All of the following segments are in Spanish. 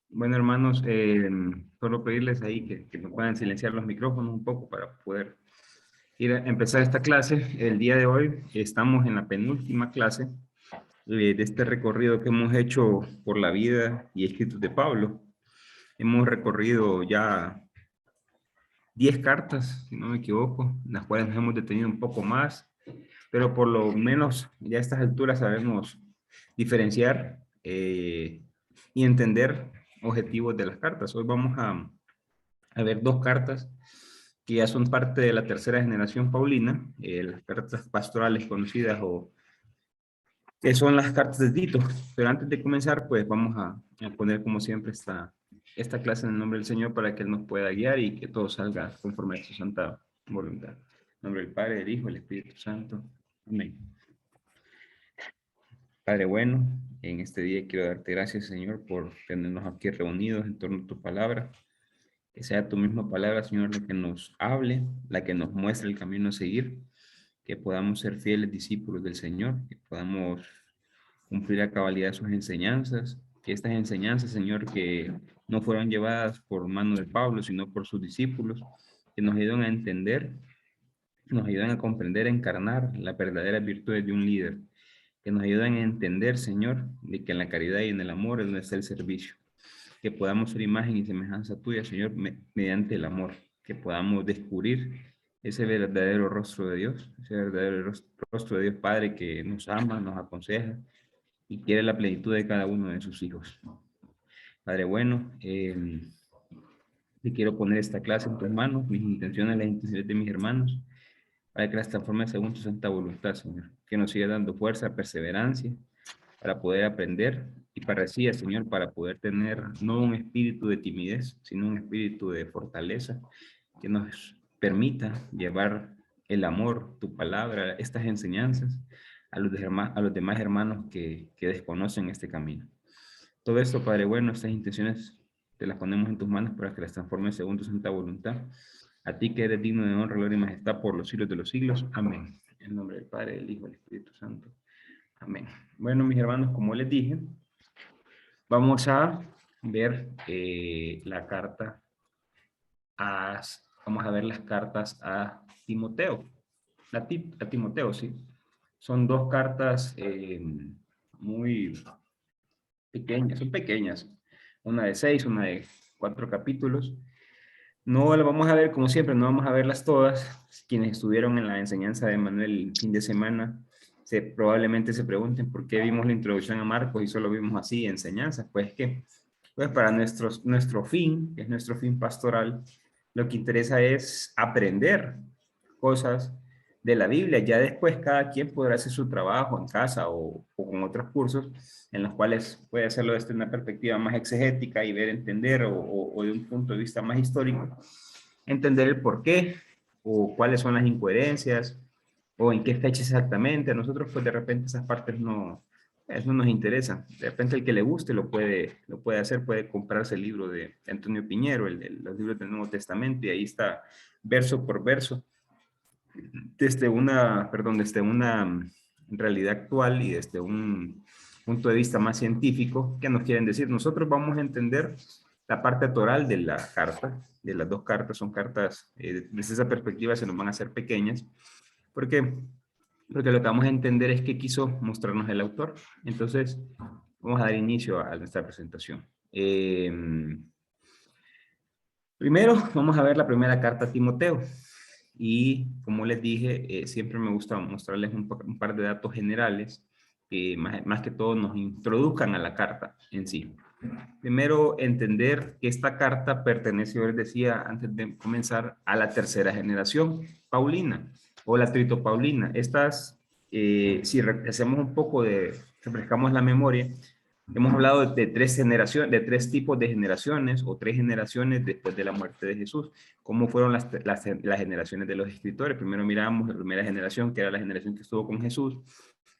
Bueno, hermanos, solo pedirles ahí que me puedan silenciar los micrófonos un poco para poder empezar esta clase. El día de hoy estamos en la penúltima clase de este recorrido que hemos hecho por la vida y escritos de Pablo. Hemos recorrido ya 10 cartas, si no me equivoco, en las cuales nos hemos detenido un poco más, pero por lo menos ya a estas alturas sabemos diferenciar y entender objetivos de las cartas. Hoy vamos a ver dos cartas que ya son parte de la tercera generación paulina, las cartas pastorales conocidas o que son las cartas de Tito. Pero antes de comenzar, pues vamos a poner como siempre esta clase en el nombre del Señor para que Él nos pueda guiar y que todo salga conforme a su santa voluntad. En nombre del Padre, del Hijo, del Espíritu Santo. Amén. Padre bueno, en este día quiero darte gracias, Señor, por tenernos aquí reunidos en torno a tu palabra. Que sea tu misma palabra, Señor, la que nos hable, la que nos muestre el camino a seguir, que podamos ser fieles discípulos del Señor, que podamos cumplir a cabalidad sus enseñanzas, que estas enseñanzas, Señor, que no fueron llevadas por mano de Pablo, sino por sus discípulos, que nos ayudan a entender, nos ayudan a comprender, a encarnar las verdaderas virtudes de un líder, que nos ayudan a entender, Señor, de que en la caridad y en el amor es donde está el servicio, que podamos ser imagen y semejanza tuya, Señor, mediante el amor, que podamos descubrir ese verdadero rostro de Dios, ese verdadero rostro de Dios Padre que nos ama, nos aconseja y quiere la plenitud de cada uno de sus hijos. Padre bueno, te quiero poner esta clase en tus manos, mis intenciones, las intenciones de mis hermanos, para que las transformes según tu santa voluntad, Señor, que nos siga dando fuerza, perseverancia, para poder aprender y para así, Señor, para poder tener no un espíritu de timidez, sino un espíritu de fortaleza que nos permita llevar el amor, tu palabra, estas enseñanzas a los demás hermanos que desconocen este camino. Todo esto, Padre bueno, estas intenciones te las ponemos en tus manos para que las transformes según tu santa voluntad. A ti que eres digno de honra, gloria y majestad por los siglos de los siglos. Amén. En nombre del Padre, del Hijo y del Espíritu Santo. Amén. Bueno, mis hermanos, como les dije, vamos a ver la carta vamos a ver las cartas a Timoteo. A Timoteo, sí. Son dos cartas muy pequeñas, son pequeñas. Una de 6, una de 4 capítulos. No las vamos a ver como siempre, no vamos a verlas todas. Quienes estuvieron en la enseñanza de Manuel el fin de semana probablemente se pregunten por qué vimos la introducción a Marcos y solo vimos así enseñanzas. Pues para nuestro fin, que es nuestro fin pastoral, lo que interesa es aprender cosas de la Biblia. Ya después cada quien podrá hacer su trabajo en casa o con otros cursos en los cuales puede hacerlo desde una perspectiva más exegética y ver, entender o de un punto de vista más histórico, entender el por qué o cuáles son las incoherencias o en qué fecha exactamente. A nosotros pues de repente esas partes no nos interesa. De repente el que le guste lo puede hacer, puede comprarse el libro de Antonio Piñero, los libros del Nuevo Testamento, y ahí está verso por verso, desde una realidad actual y desde un punto de vista más científico. ¿Qué nos quieren decir? Nosotros vamos a entender la parte toral de la carta, de las dos cartas. Son cartas, desde esa perspectiva se nos van a hacer pequeñas, porque lo que vamos a entender es qué quiso mostrarnos el autor. Entonces, vamos a dar inicio a nuestra presentación. Primero, vamos a ver la primera carta a Timoteo. Y como les dije, siempre me gusta mostrarles un par de datos generales que más que todo nos introduzcan a la carta en sí. Primero, entender que esta carta pertenece, yo les decía antes de comenzar, a la tercera generación paulina o la tritopaulina. Estas, si hacemos un poco refrescamos la memoria, hemos hablado de tres generaciones, de tres tipos de generaciones o tres generaciones después de la muerte de Jesús. ¿Cómo fueron las generaciones de los escritores? Primero miramos la primera generación, que era la generación que estuvo con Jesús.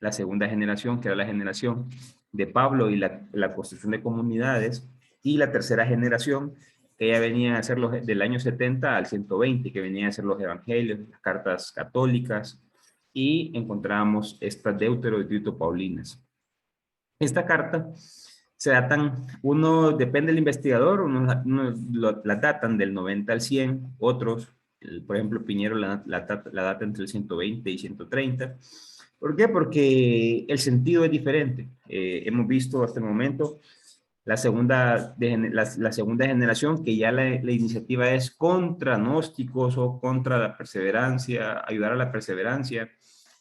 La segunda generación, que era la generación de Pablo y la construcción de comunidades. Y la tercera generación, que ya venían a ser del año 70 al 120, que venían a ser los evangelios, las cartas católicas. Y encontramos estas Deutero y Trito Paulinas. Esta carta se datan, uno depende del investigador, unos la datan del 90 al 100, otros, por ejemplo, Piñero la data entre el 120 y 130. ¿Por qué? Porque el sentido es diferente. Hemos visto hasta el momento la segunda generación, que ya la iniciativa es contra gnósticos o contra la perseverancia, ayudar a la perseverancia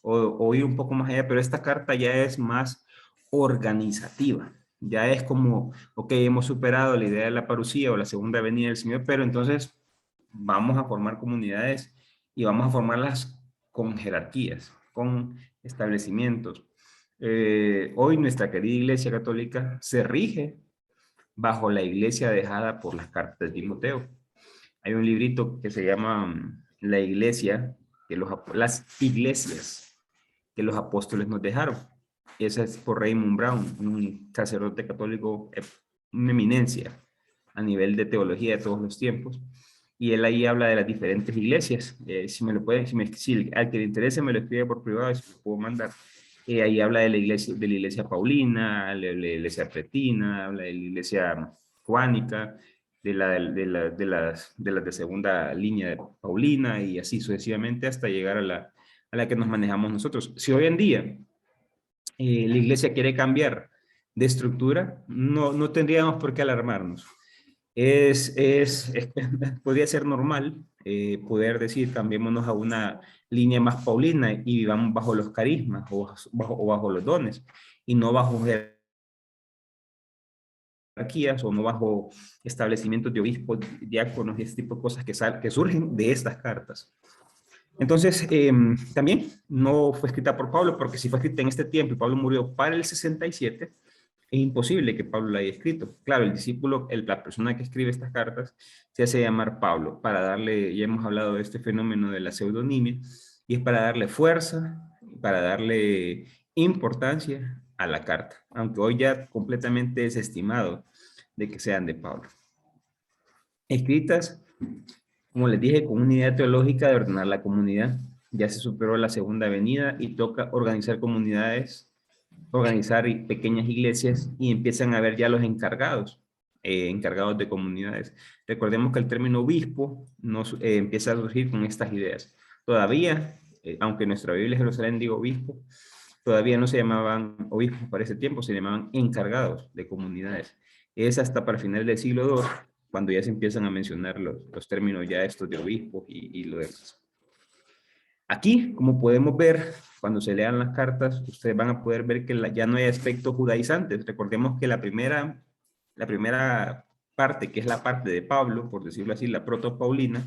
o ir un poco más allá, pero esta carta ya es más organizativa. Ya es como, ok, hemos superado la idea de la parucía o la segunda venida del Señor, pero entonces vamos a formar comunidades y vamos a formarlas con jerarquías, con establecimientos. Hoy nuestra querida Iglesia Católica se rige bajo la iglesia dejada por las cartas de Timoteo. Hay un librito que se llama La Iglesia, las iglesias que los apóstoles nos dejaron. Esa es por Raymond Brown, un sacerdote católico, una eminencia a nivel de teología de todos los tiempos. Y él ahí habla de las diferentes iglesias. Si me lo puede, si al que le interese me lo escribe por privado, si lo puedo mandar. Ahí habla de la iglesia paulina, de la iglesia pretina, habla de la iglesia juánica, de las de segunda línea de Paulina y así sucesivamente hasta llegar a la que nos manejamos nosotros. Si hoy en día la iglesia quiere cambiar de estructura, no tendríamos por qué alarmarnos. Podría ser normal poder decir cambiémonos a una línea más paulina y vivamos bajo los carismas o bajo los dones y no bajo jerarquías o no bajo establecimientos de obispos, diáconos y ese tipo de cosas que surgen de estas cartas. Entonces, también no fue escrita por Pablo, porque si fue escrita en este tiempo y Pablo murió para el 67, es imposible que Pablo la haya escrito. Claro, el discípulo, la persona que escribe estas cartas, se hace llamar Pablo, para darle, ya hemos hablado de este fenómeno de la pseudonimia, y es para darle fuerza, para darle importancia a la carta, aunque hoy ya completamente desestimado de que sean de Pablo. Escritas, como les dije, con una idea teológica de ordenar la comunidad. Ya se superó la segunda venida y toca organizar comunidades, organizar pequeñas iglesias y empiezan a ver ya los encargados, encargados de comunidades. Recordemos que el término obispo empieza a surgir con estas ideas. Todavía, aunque nuestra Biblia Jerusalén diga obispo, todavía no se llamaban obispos para ese tiempo, se llamaban encargados de comunidades. Es hasta para el final del siglo II cuando ya se empiezan a mencionar los términos ya estos de obispos y lo demás. Aquí, como podemos ver, cuando se lean las cartas, ustedes van a poder ver que ya no hay aspectos judaizantes. Recordemos que la primera parte, que es la parte de Pablo, por decirlo así, la proto-paulina,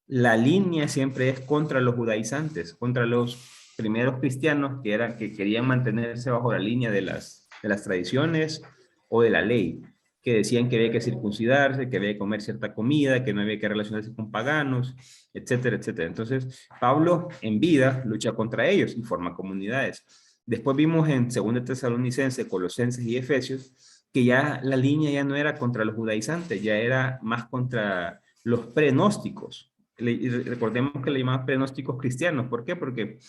la línea siempre es contra los judaizantes, contra los primeros cristianos que querían mantenerse bajo la línea de las tradiciones o de la ley, que decían que había que circuncidarse, que había que comer cierta comida, que no había que relacionarse con paganos, etcétera, etcétera. Entonces, Pablo en vida lucha contra ellos y forma comunidades. Después vimos en 2 Tesalonicenses, Colosenses y Efesios que ya la línea ya no era contra los judaizantes, ya era más contra los prenósticos. Recordemos que le llamaban prenósticos cristianos. ¿Por qué? Porque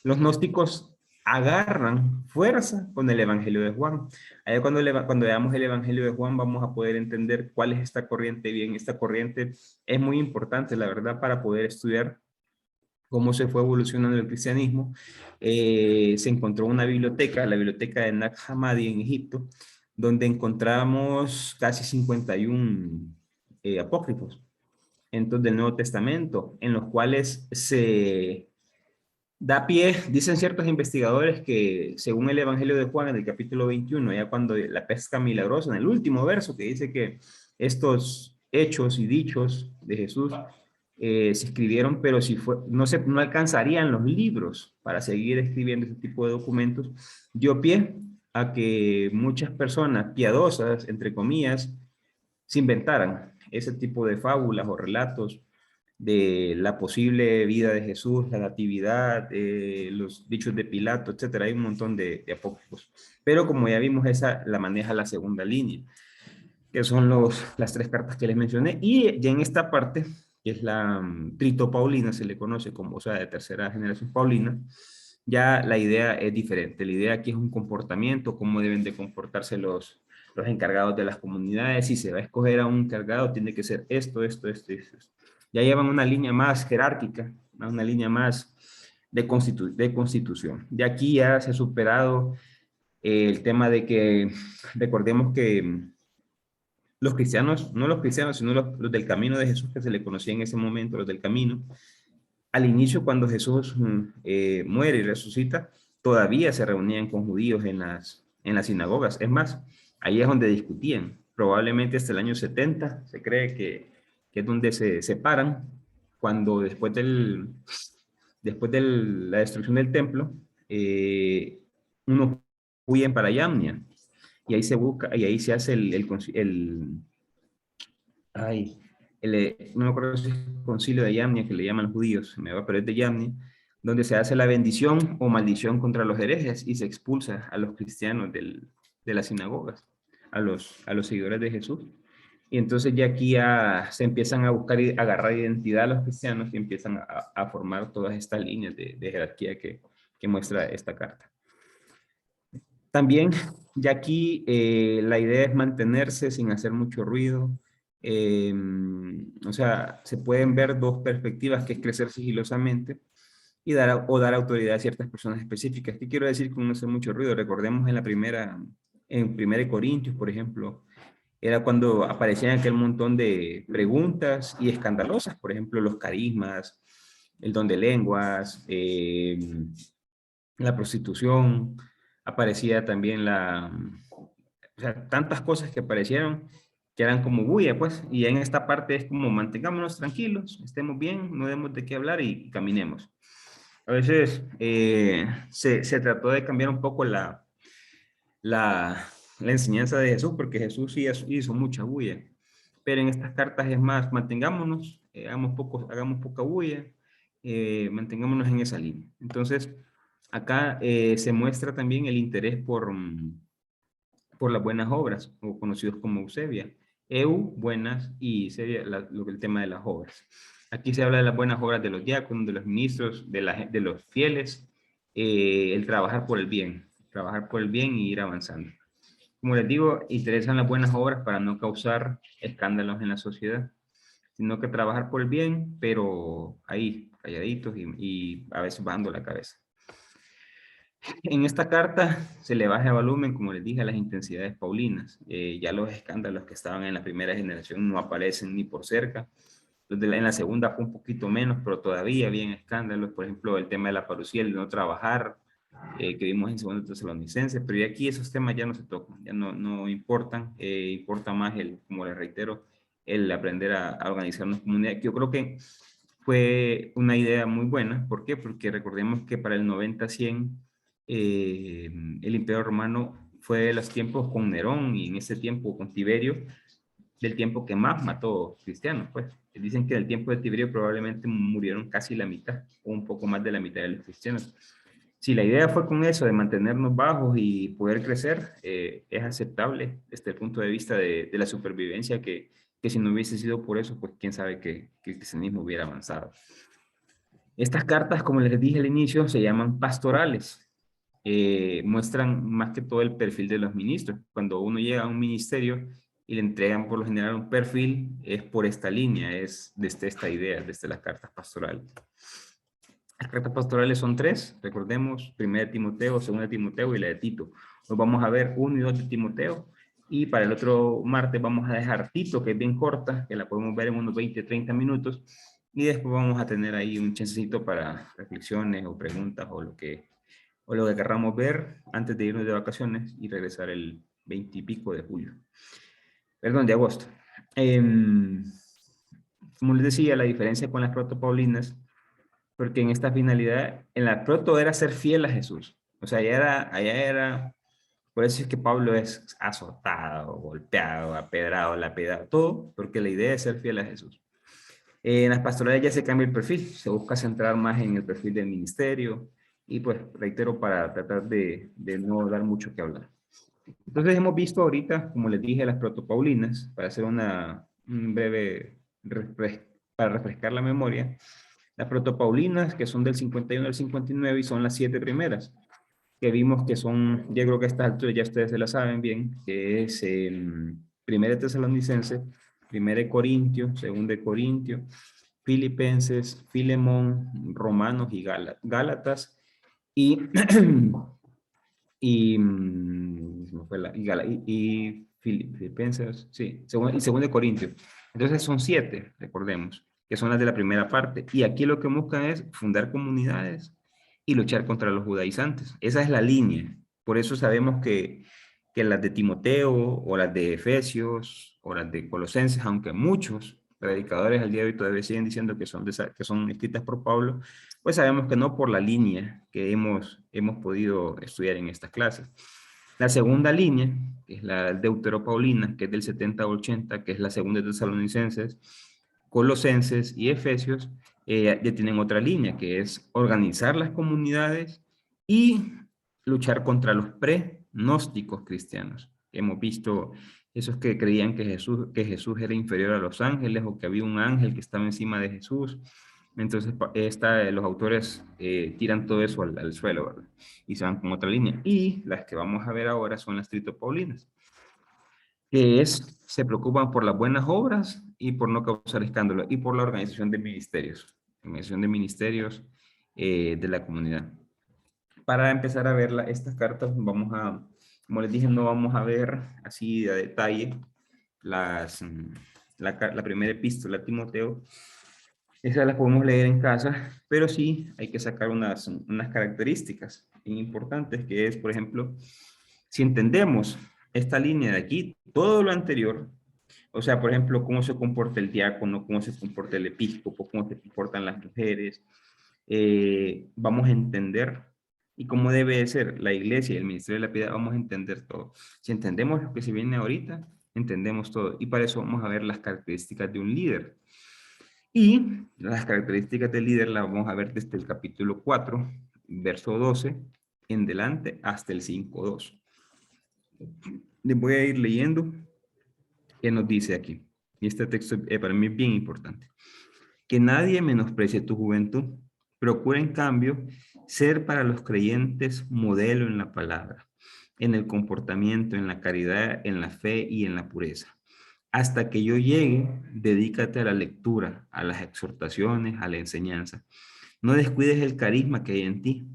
los gnósticos agarran fuerza con el Evangelio de Juan. Ahí cuando veamos el Evangelio de Juan vamos a poder entender cuál es esta corriente. Bien, esta corriente es muy importante, la verdad, para poder estudiar cómo se fue evolucionando el cristianismo. Se encontró una biblioteca, la biblioteca de Nag Hammadi en Egipto, donde encontramos casi 51 apócrifos entonces, del Nuevo Testamento, en los cuales se da pie, dicen ciertos investigadores que según el Evangelio de Juan en el capítulo 21, ya cuando la pesca milagrosa, en el último verso que dice que estos hechos y dichos de Jesús se escribieron, pero si no alcanzarían los libros para seguir escribiendo ese tipo de documentos, dio pie a que muchas personas piadosas, entre comillas, se inventaran ese tipo de fábulas o relatos de la posible vida de Jesús, la natividad, los dichos de Pilato, etcétera. Hay un montón de apócrifos. Pero como ya vimos, esa la maneja la segunda línea, que son las 3 cartas que les mencioné. Y ya en esta parte, que es la Trito Paulina, se le conoce como, o sea, de tercera generación Paulina, ya la idea es diferente. La idea aquí es un comportamiento, cómo deben de comportarse los encargados de las comunidades. Si se va a escoger a un encargado, tiene que ser esto, esto, esto, esto. Ya llevan una línea más jerárquica, una línea más de constitución. De aquí ya se ha superado el tema de que, recordemos que los cristianos, no los cristianos, sino los del camino de Jesús, que se le conocía en ese momento, los del camino, al inicio cuando Jesús muere y resucita, todavía se reunían con judíos en las sinagogas. Es más, ahí es donde discutían. Probablemente hasta el año 70 se cree que es donde se separan, cuando después de la destrucción del templo, unos huyen para Yamnia, y ahí se busca, y ahí se hace ay, no me acuerdo si es el concilio de Yamnia, que le llaman los judíos, me va, pero es de Yamnia, donde se hace la bendición o maldición contra los herejes y se expulsa a los cristianos de las sinagogas, a los seguidores de Jesús. Y entonces ya aquí ya se empiezan a buscar y agarrar identidad a los cristianos y empiezan a formar todas estas líneas de jerarquía que muestra esta carta. También, ya aquí la idea es mantenerse sin hacer mucho ruido. O sea, se pueden ver dos perspectivas, que es crecer sigilosamente y dar autoridad a ciertas personas específicas. ¿Qué quiero decir con no hacer mucho ruido? Recordemos en 1 Corintios, por ejemplo, era cuando aparecían aquel montón de preguntas y escandalosas, por ejemplo, los carismas, el don de lenguas, la prostitución, aparecía también o sea, tantas cosas que aparecieron que eran como bulla, pues, y en esta parte es como mantengámonos tranquilos, estemos bien, no demos de qué hablar y caminemos. A veces se trató de cambiar un poco la enseñanza de Jesús, porque Jesús sí hizo mucha bulla, pero en estas cartas es más, mantengámonos, hagamos poca bulla, mantengámonos en esa línea. Entonces, acá se muestra también el interés por las buenas obras, o conocidos como Eusebia. Buenas, y Eusebia, el tema de las obras. Aquí se habla de las buenas obras de los diáconos, de los ministros, de los fieles, el trabajar por el bien y ir avanzando. Como les digo, interesan las buenas obras para no causar escándalos en la sociedad, sino que trabajar por el bien, pero ahí, calladitos y a veces bajando la cabeza. En esta carta se le baja el volumen, como les dije, a las intensidades paulinas. Ya los escándalos que estaban en la primera generación no aparecen ni por cerca. En la segunda fue un poquito menos, pero todavía había escándalos. Por ejemplo, el tema de la parucía, el de no trabajar, que vimos en 2 Tesalonicenses, pero ya aquí esos temas ya no se tocan, ya no importan. Importa más, como les reitero, el aprender a organizarnos como comunidad, que yo creo que fue una idea muy buena. ¿Por qué? Porque recordemos que para el 90-100 el Imperio Romano fue de los tiempos con Nerón y en ese tiempo con Tiberio, del tiempo que más mató cristianos, pues. Dicen que en el tiempo de Tiberio probablemente murieron casi la mitad o un poco más de la mitad de los cristianos. Si la idea fue con eso, de mantenernos bajos y poder crecer, es aceptable desde el punto de vista de la supervivencia, que si no hubiese sido por eso, pues quién sabe que el cristianismo hubiera avanzado. Estas cartas, como les dije al inicio, se llaman pastorales. Muestran más que todo el perfil de los ministros. Cuando uno llega a un ministerio y le entregan por lo general un perfil, es por esta línea, es desde esta idea, desde las cartas pastorales. Las cartas pastorales son 3, recordemos, 1 Timoteo, 2 Timoteo y la de Tito. Hoy vamos a ver 1 y 2 de Timoteo, y para el otro martes vamos a dejar Tito, que es bien corta, que la podemos ver en unos 20-30 minutos, y después vamos a tener ahí un chancecito para reflexiones o preguntas o lo que querramos ver antes de irnos de vacaciones y regresar el 20 y pico de julio. Perdón, de agosto. Como les decía, la diferencia con las protopaulinas, porque en esta finalidad, en la proto era ser fiel a Jesús. O sea, allá era, por eso es que Pablo es azotado, golpeado, apedrado, lapidado, todo, porque la idea es ser fiel a Jesús. En las pastorales ya se cambia el perfil, se busca centrar más en el perfil del ministerio, y pues reitero, para tratar de no dar mucho que hablar. Entonces hemos visto ahorita, como les dije, las protopaulinas, para hacer un breve, para refrescar la memoria. Las protopaulinas, que son del 51 al 59 y son las 7 primeras, que vimos que son, yo creo que a estas alturas ya ustedes se la saben bien, que es Primera de Tesalonicense, Primera de Corintio, Segunda de Corintio, Filipenses, Filemón, Romanos y Gálatas, y, se me fue Filipenses, sí, y Segunda de Corintio. Entonces son 7, recordemos, que son las de la primera parte. Y aquí lo que buscan es fundar comunidades y luchar contra los judaizantes. Esa es la línea. Por eso sabemos que las de Timoteo o las de Efesios o las de Colosenses, aunque muchos predicadores al día de hoy todavía siguen diciendo que son escritas por Pablo, pues sabemos que no por la línea que hemos podido estudiar en estas clases. La segunda línea, que es la deuteropaulina, que es del 70 al 80, que es la segunda de Tesalonicenses, Colosenses y Efesios, ya tienen otra línea, que es organizar las comunidades y luchar contra los pre-gnósticos cristianos. Hemos visto esos que creían que Jesús era inferior a los ángeles o que había un ángel que estaba encima de Jesús. Entonces, los autores tiran todo eso al suelo, ¿verdad? Y se van con otra línea. Y las que vamos a ver ahora son las tritopaulinas, que se preocupan por las buenas obras y por no causar escándalo, y por la organización de ministerios de la comunidad. Para empezar a ver estas cartas, como les dije, no vamos a ver así a detalle la primera epístola a Timoteo. Esas las podemos leer en casa, pero sí hay que sacar unas características importantes, que es, por ejemplo, si entendemos esta línea de aquí, todo lo anterior, o sea, por ejemplo, cómo se comporta el diácono, cómo se comporta el episcopo, cómo se comportan las mujeres, vamos a entender, y cómo debe ser la iglesia y el ministerio de la piedad, vamos a entender todo. Si entendemos lo que se viene ahorita, entendemos todo, y para eso vamos a ver las características de un líder. Y las características del líder las vamos a ver desde el capítulo 4, verso 12, en delante hasta el 5.2. Les voy a ir leyendo qué nos dice aquí. Y este texto para mí es bien importante. Que nadie menosprecie tu juventud. Procura, en cambio, ser para los creyentes modelo en la palabra, en el comportamiento, en la caridad, en la fe y en la pureza. Hasta que yo llegue, dedícate a la lectura, a las exhortaciones, a la enseñanza. No descuides el carisma que hay en ti,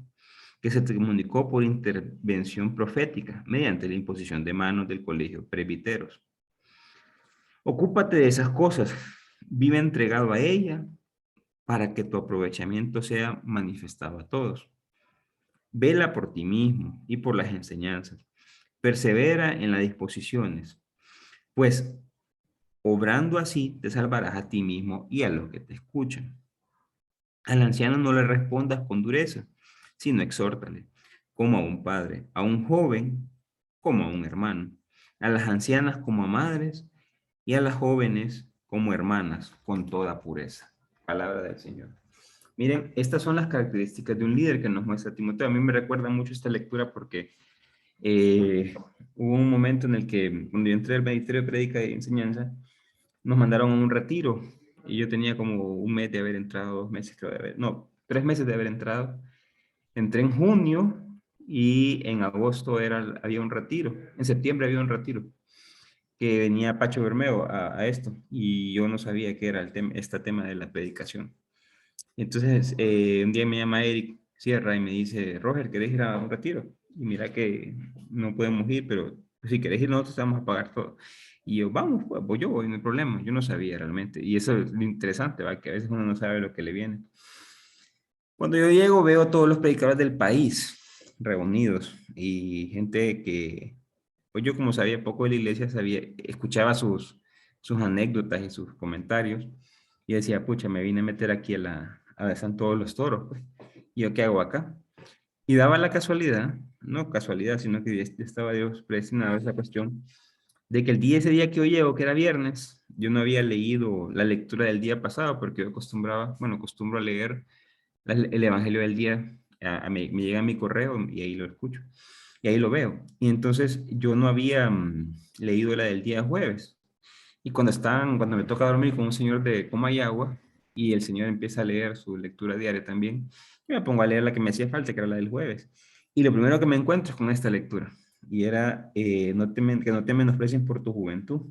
que se te comunicó por intervención profética, mediante la imposición de manos del colegio presbiteros. Ocúpate de esas cosas, vive entregado a ella, para que tu aprovechamiento sea manifestado a todos. Vela por ti mismo y por las enseñanzas. Persevera en las disposiciones, pues obrando así te salvarás a ti mismo y a los que te escuchan. Al anciano no le respondas con dureza, sino exhórtale, como a un padre, a un joven como a un hermano, a las ancianas como a madres y a las jóvenes como hermanas, con toda pureza. Palabra del Señor. Miren, estas son las características de un líder que nos muestra Timoteo. A mí me recuerda mucho esta lectura porque hubo un momento en el que, cuando yo entré al Ministerio de Prédica y Enseñanza, nos mandaron a un retiro y yo tenía como un mes de haber entrado, 2 meses creo de haber, no, 3 meses de haber entrado. Entré en junio y en agosto había un retiro, en septiembre había un retiro que venía Pacho Bermeo a esto y yo no sabía qué era este tema de la predicación. Entonces, un día me llama Eric Sierra y me dice, Roger, ¿querés ir a un retiro? Y mira que no podemos ir, pero si querés ir nosotros te vamos a pagar todo. Y yo, vamos, pues yo voy, no hay problema. Yo no sabía realmente. Y eso es lo interesante, ¿va? Que a veces uno no sabe lo que le viene. Cuando yo llego veo a todos los predicadores del país reunidos y gente que, pues yo como sabía poco de la iglesia, escuchaba sus anécdotas y sus comentarios y decía, pucha, me vine a meter aquí a San Todos los Toros, pues. ¿Y yo qué hago acá? Y daba la casualidad, no casualidad, sino que estaba Dios predestinado a esa cuestión, de que ese día que yo llego, que era viernes, yo no había leído la lectura del día pasado, porque yo acostumbro a leer el Evangelio del día, me llega a mi correo y ahí lo escucho, y ahí lo veo. Y entonces yo no había leído la del día jueves. Y cuando me toca dormir con un señor de Comayagua, y el Señor empieza a leer su lectura diaria también. Yo me pongo a leer la que me hacía falta, que era la del jueves. Y lo primero que me encuentro es con esta lectura. Y era, que no te menosprecien por tu juventud.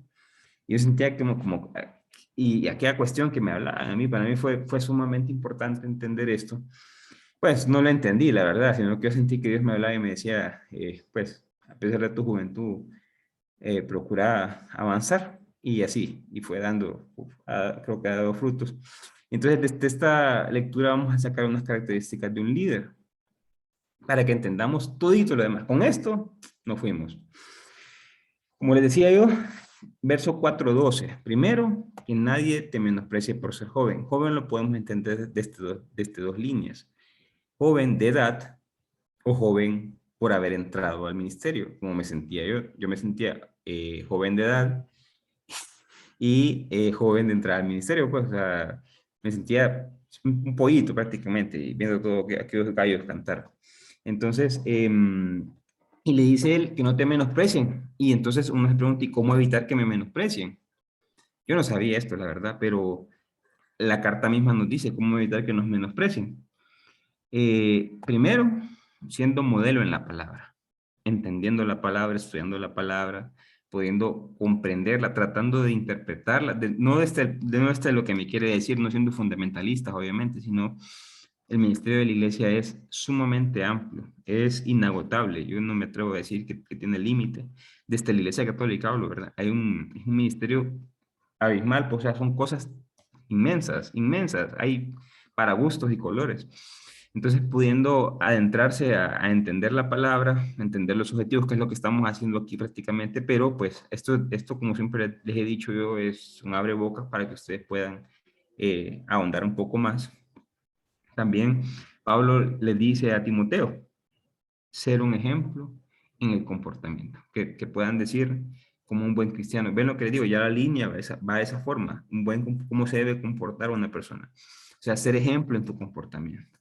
Y yo sentía y aquella cuestión que me hablaban a mí, para mí fue sumamente importante entender esto. Pues no lo entendí, la verdad, sino que yo sentí que Dios me hablaba y me decía, pues, a pesar de tu juventud, procura avanzar. Y así, y fue dando, creo que ha dado frutos. Entonces, de esta lectura vamos a sacar unas características de un líder, para que entendamos todito lo demás. Con esto nos fuimos. Como les decía yo, verso 4:12. Primero, que nadie te menosprecie por ser joven. Joven lo podemos entender de dos líneas. Joven de edad o joven por haber entrado al ministerio, como me sentía yo. Yo me sentía joven de edad y joven de entrar al ministerio, pues, o sea, me sentía un pollito prácticamente, viendo todo aquellos gallos cantar. Entonces, y le dice él que no te menosprecien. Y entonces uno se pregunta, ¿y cómo evitar que me menosprecien? Yo no sabía esto, la verdad, pero la carta misma nos dice cómo evitar que nos menosprecien. Primero, siendo modelo en la palabra, entendiendo la palabra, estudiando la palabra, pudiendo comprenderla, tratando de interpretarla, no desde lo que me quiere decir, no siendo fundamentalistas, obviamente, sino el ministerio de la iglesia es sumamente amplio, es inagotable. Yo no me atrevo a decir que tiene límite. Desde la iglesia católica hablo, ¿verdad? Es un ministerio abismal, pues, o sea, son cosas inmensas, inmensas. Hay para gustos y colores. Entonces, pudiendo adentrarse a entender la palabra, entender los objetivos, que es lo que estamos haciendo aquí prácticamente, pero pues esto como siempre les he dicho yo, es un abre bocas para que ustedes puedan ahondar un poco más. También Pablo le dice a Timoteo, ser un ejemplo en el comportamiento, que puedan decir como un buen cristiano. ¿Ven lo que les digo? Ya la línea va de esa forma, cómo se debe comportar una persona. O sea, ser ejemplo en tu comportamiento.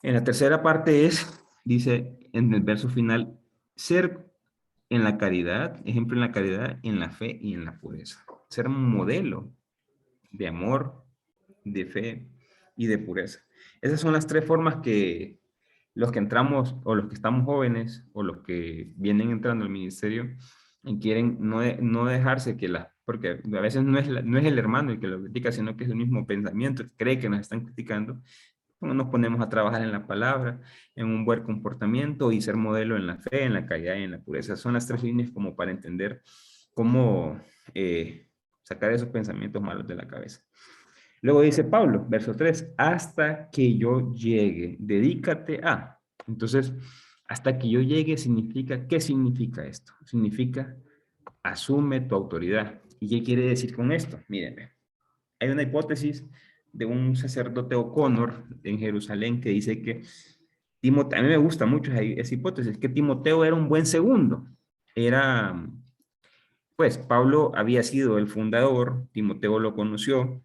En la tercera parte dice en el verso final, ser en la caridad, ejemplo en la caridad, en la fe y en la pureza. Ser un modelo de amor, de fe y de pureza. Esas son las tres formas que los que entramos o los que estamos jóvenes o los que vienen entrando al ministerio quieren no dejarse porque a veces no es el hermano el que lo critica, sino que es el mismo pensamiento, cree que nos están criticando. Nos ponemos a trabajar en la palabra, en un buen comportamiento y ser modelo en la fe, en la caridad y en la pureza. Son las tres líneas como para entender cómo sacar esos pensamientos malos de la cabeza. Luego dice Pablo, verso 3, hasta que yo llegue, dedícate a. Entonces, hasta que yo llegue significa, ¿qué significa esto? Significa, asume tu autoridad. ¿Y qué quiere decir con esto? Mírenme, hay una hipótesis de un sacerdote O'Connor en Jerusalén que dice que Timoteo, a mí me gusta mucho esa hipótesis, que Timoteo era un buen segundo. Pues Pablo había sido el fundador, Timoteo lo conoció,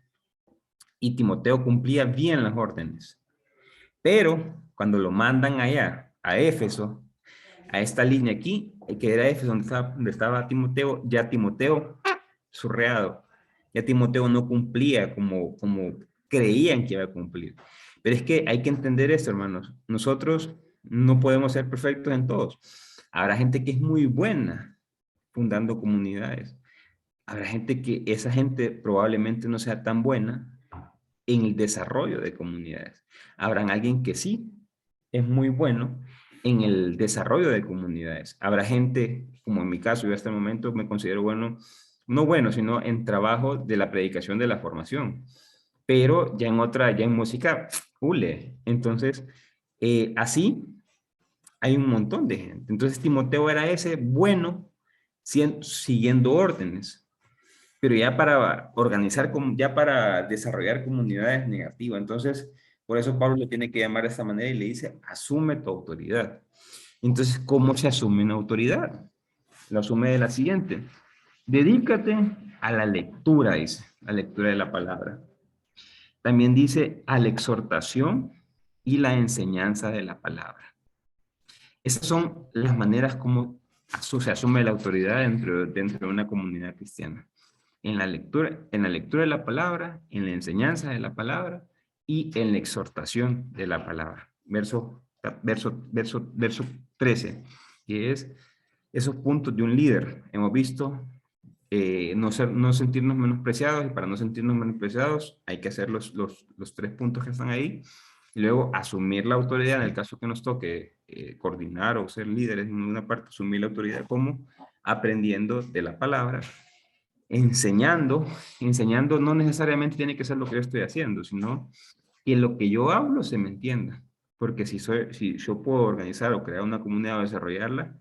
y Timoteo cumplía bien las órdenes. Pero cuando lo mandan allá, a Éfeso, a esta línea aquí, que era Éfeso, donde estaba Timoteo, ya Timoteo, surreado, ya Timoteo no cumplía como creían que iba a cumplir. Pero es que hay que entender esto, hermanos. Nosotros no podemos ser perfectos en todos. Habrá gente que es muy buena fundando comunidades. Habrá gente que esa gente probablemente no sea tan buena en el desarrollo de comunidades. Habrá alguien que sí es muy bueno en el desarrollo de comunidades. Habrá gente, como en mi caso, yo hasta el momento me considero bueno, no bueno, sino en trabajo de la predicación de la formación. Pero ya en música, hule. Entonces, así hay un montón de gente. Entonces, Timoteo era ese bueno, siguiendo órdenes, pero ya para organizar, ya para desarrollar comunidades negativas. Entonces, por eso Pablo lo tiene que llamar de esta manera y le dice, asume tu autoridad. Entonces, ¿cómo se asume una autoridad? Lo asume de la siguiente. Dedícate a la lectura, dice, la lectura de la palabra. También dice a la exhortación y la enseñanza de la palabra. Esas son las maneras como se asume la autoridad dentro de una comunidad cristiana. en la lectura de la palabra, en la enseñanza de la palabra y en la exhortación de la palabra. Verso 13, que es esos puntos de un líder. Hemos visto no sentirnos menospreciados, y para no sentirnos menospreciados hay que hacer los 3 puntos que están ahí, y luego asumir la autoridad en el caso que nos toque coordinar o ser líderes en una parte, asumir la autoridad como aprendiendo de la palabra, enseñando no necesariamente tiene que ser lo que yo estoy haciendo, sino que lo que yo hablo se me entienda, porque si yo puedo organizar o crear una comunidad o desarrollarla,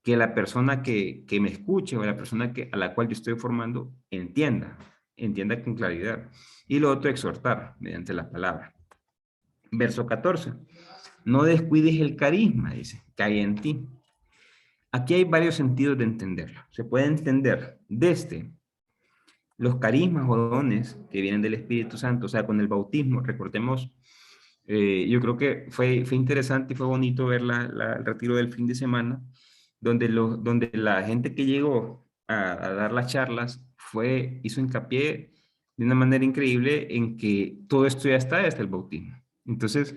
que la persona que me escuche o la persona a la cual yo estoy formando entienda con claridad. Y lo otro, exhortar mediante la palabra. Verso 14. No descuides el carisma, dice, que hay en ti. Aquí hay varios sentidos de entenderlo. Se puede entender desde los carismas o dones que vienen del Espíritu Santo, o sea, con el bautismo. Recordemos, yo creo que fue interesante y fue bonito ver el retiro del fin de semana, donde la gente que llegó a dar las charlas hizo hincapié de una manera increíble en que todo esto ya está desde el bautismo. Entonces,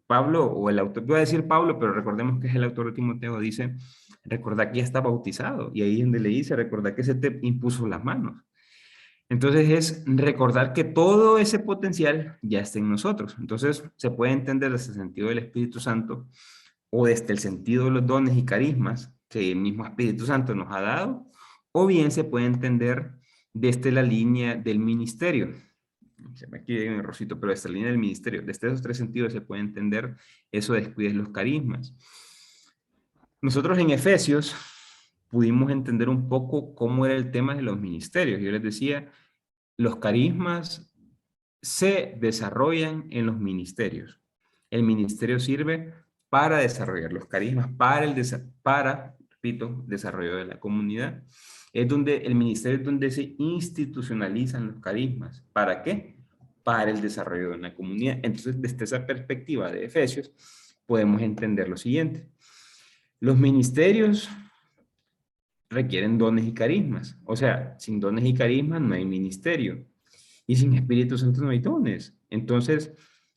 Pablo, o el autor, voy a decir Pablo, pero recordemos que es el autor de Timoteo, dice, recordad que ya está bautizado, y ahí es donde le dice, recordad que se te impuso las manos. Entonces es recordar que todo ese potencial ya está en nosotros. Entonces se puede entender desde el sentido del Espíritu Santo o desde el sentido de los dones y carismas que el mismo Espíritu Santo nos ha dado, o bien se puede entender desde la línea del ministerio. Se me aquí en el rosito, pero desde la línea del ministerio. Desde esos 3 sentidos se puede entender eso de descuides los carismas. Nosotros en Efesios pudimos entender un poco cómo era el tema de los ministerios. Yo les decía, los carismas se desarrollan en los ministerios. El ministerio sirve para desarrollar los carismas, repito, desarrollo de la comunidad. El ministerio es donde se institucionalizan los carismas. ¿Para qué? Para el desarrollo de una comunidad. Entonces, desde esa perspectiva de Efesios, podemos entender lo siguiente. Los ministerios requieren dones y carismas. O sea, sin dones y carismas no hay ministerio. Y sin Espíritu Santo no hay dones. Entonces,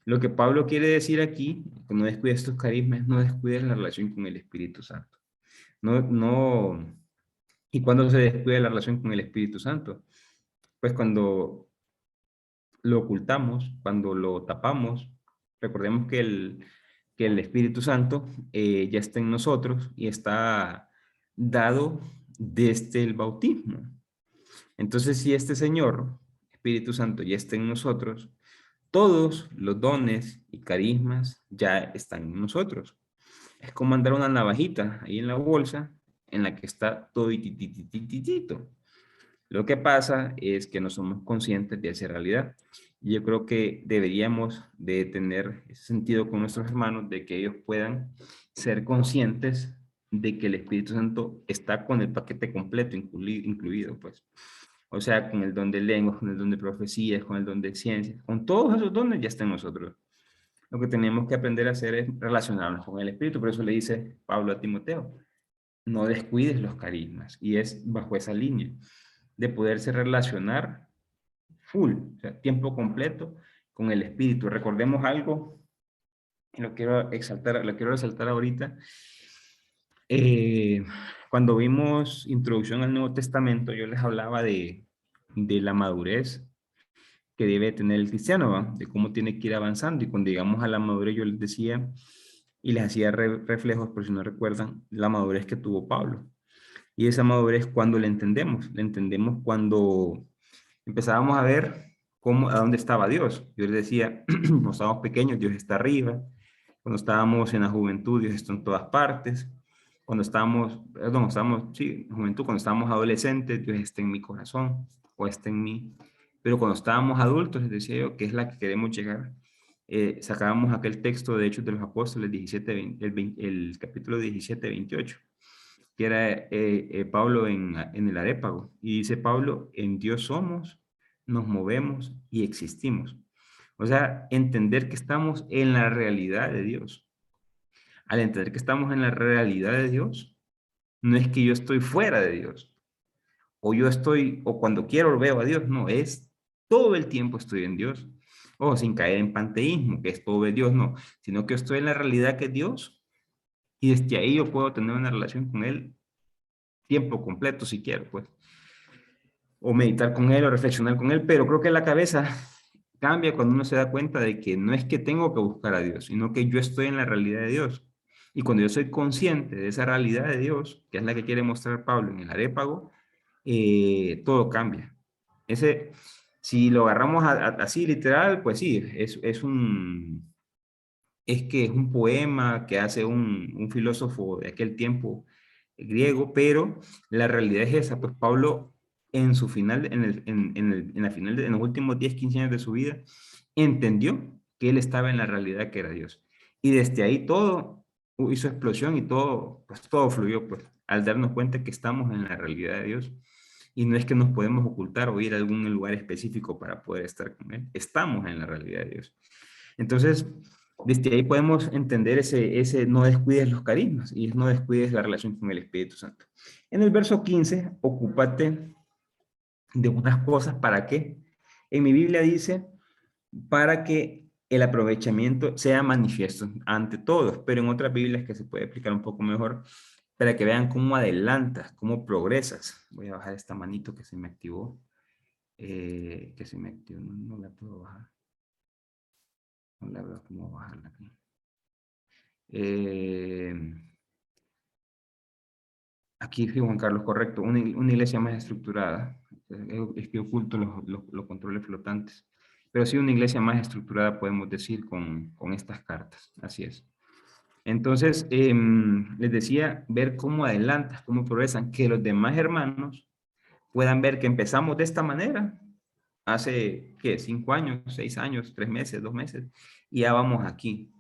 lo que Pablo quiere decir aquí, que no descuides estos carismas, no descuides la relación con el Espíritu Santo. ¿Y cuándo se descuida la relación con el Espíritu Santo? Pues cuando lo ocultamos, cuando lo tapamos. Recordemos que el Espíritu Santo ya está en nosotros y está dado desde el bautismo. Entonces, si este Señor, Espíritu Santo, ya está en nosotros, todos los dones y carismas ya están en nosotros. Es como andar una navajita ahí en la bolsa en la que está todo tititititito. Lo que pasa es que no somos conscientes de esa realidad. Y yo creo que deberíamos de tener ese sentido con nuestros hermanos, de que ellos puedan ser conscientes de que el Espíritu Santo está con el paquete completo incluido, pues. O sea, con el don de lenguas, con el don de profecías, con el don de ciencias, con todos esos dones ya está en nosotros. Lo que tenemos que aprender a hacer es relacionarnos con el Espíritu. Por eso le dice Pablo a Timoteo, no descuides los carismas. Y es bajo esa línea de poderse relacionar full, o sea, tiempo completo con el Espíritu. Recordemos algo, y lo quiero resaltar ahorita. Cuando vimos Introducción al Nuevo Testamento, yo les hablaba de la madurez que debe tener el cristiano, ¿va? De cómo tiene que ir avanzando. Y cuando llegamos a la madurez, yo les decía y les hacía reflejos, por si no recuerdan, la madurez que tuvo Pablo. Y esa madurez, cuando la entendemos cuando empezábamos a ver a dónde estaba Dios. Yo les decía, cuando estábamos pequeños, Dios está arriba. Cuando estábamos en la juventud, Dios está en todas partes. Cuando en juventud, cuando estábamos adolescentes, Dios está en mi corazón o está en mí. Pero cuando estábamos adultos, les decía yo, que es la que queremos llegar, sacábamos aquel texto de Hechos de los Apóstoles 17, el capítulo 17, 28, que era Pablo en el Arépago. Y dice Pablo, en Dios somos, nos movemos y existimos. O sea, entender que estamos en la realidad de Dios. Al entender que estamos en la realidad de Dios, no es que yo estoy fuera de Dios o yo estoy, o cuando quiero veo a Dios, no, es todo el tiempo estoy en Dios, o sin caer en panteísmo, que es todo de Dios, no, sino que estoy en la realidad que es Dios, y desde ahí yo puedo tener una relación con Él tiempo completo si quiero, pues, o meditar con Él, o reflexionar con Él, pero creo que la cabeza cambia cuando uno se da cuenta de que no es que tengo que buscar a Dios, sino que yo estoy en la realidad de Dios. Y cuando yo soy consciente de esa realidad de Dios, que es la que quiere mostrar Pablo en el Arépago, todo cambia. Ese, si lo agarramos así literal, pues sí, es que es un poema que hace un filósofo de aquel tiempo griego, pero la realidad es esa, pues Pablo en su final, en la final en los últimos 10, 15 años de su vida, entendió que él estaba en la realidad que era Dios. Y desde ahí todo hizo explosión y todo, pues todo fluyó, pues, al darnos cuenta que estamos en la realidad de Dios. Y no es que nos podemos ocultar o ir a algún lugar específico para poder estar con Él. Estamos en la realidad de Dios. Entonces, desde ahí podemos entender ese no descuides los carismas y no descuides la relación con el Espíritu Santo. En el verso 15, ocúpate de unas cosas, ¿para qué? En mi Biblia dice, para que el aprovechamiento sea manifiesto ante todos, pero en otras Biblias que se puede explicar un poco mejor, para que vean cómo adelantas, cómo progresas. Voy a bajar esta manito que se me activó, no la puedo bajar. No la veo cómo bajarla aquí. Aquí sí, Juan Carlos, correcto. Una iglesia más estructurada. Es que oculto los controles flotantes. Pero sí, una iglesia más estructurada, podemos decir, con estas cartas. Así es. Entonces, les decía, ver cómo adelantas, cómo progresan, que los demás hermanos puedan ver que empezamos de esta manera hace, ¿qué? 5 años, 6 años, 3 meses, 2 meses, y ya vamos aquí.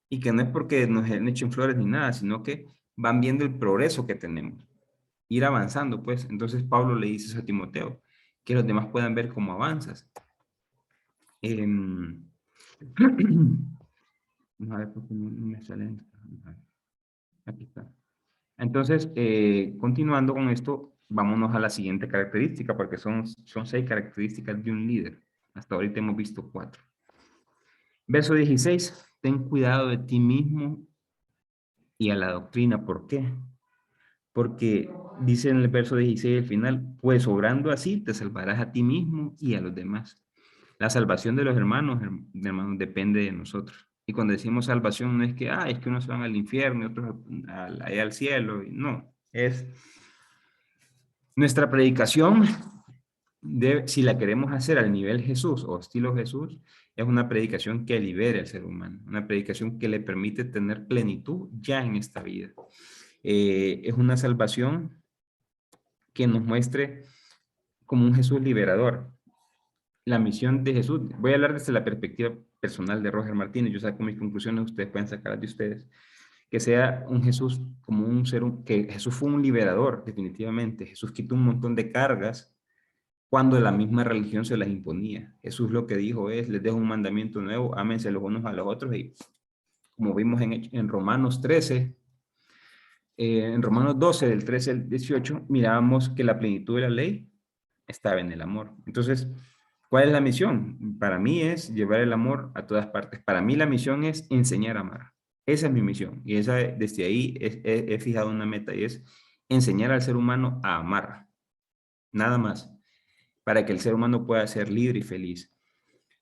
Y que no es porque nos han hecho en flores ni nada, sino que van viendo el progreso que tenemos, ir avanzando, pues. Entonces Pablo le dice eso a Timoteo, que los demás puedan ver cómo avanzas. A ver, porque no me sale. Aquí está. Entonces, continuando con esto, vámonos a la siguiente característica, porque son 6 características de un líder. Hasta ahorita hemos visto 4. Verso 16, ten cuidado de ti mismo y a la doctrina. ¿Por qué? Porque dice en el verso 16 al final, pues obrando así te salvarás a ti mismo y a los demás. La salvación de los hermanos, depende de nosotros. Y cuando decimos salvación no es que, es que unos van al infierno y otros allá al cielo. No, es nuestra predicación, si la queremos hacer al nivel Jesús o estilo Jesús, es una predicación que libere al ser humano, una predicación que le permite tener plenitud ya en esta vida. Es una salvación que nos muestre como un Jesús liberador. La misión de Jesús, voy a hablar desde la perspectiva personal de Roger Martínez, yo saco mis conclusiones, ustedes pueden sacarlas de ustedes, que sea un Jesús como un ser, que Jesús fue un liberador, definitivamente. Jesús quitó un montón de cargas cuando la misma religión se las imponía. Jesús lo que dijo es, les dejo un mandamiento nuevo, ámense los unos a los otros, y como vimos en Romanos 13, en Romanos 12, del 13 al 18, mirábamos que la plenitud de la ley estaba en el amor. Entonces, ¿cuál es la misión? Para mí es llevar el amor a todas partes. Para mí la misión es enseñar a amar. Esa es mi misión. Y desde ahí he fijado una meta y es enseñar al ser humano a amar. Nada más. Para que el ser humano pueda ser libre y feliz.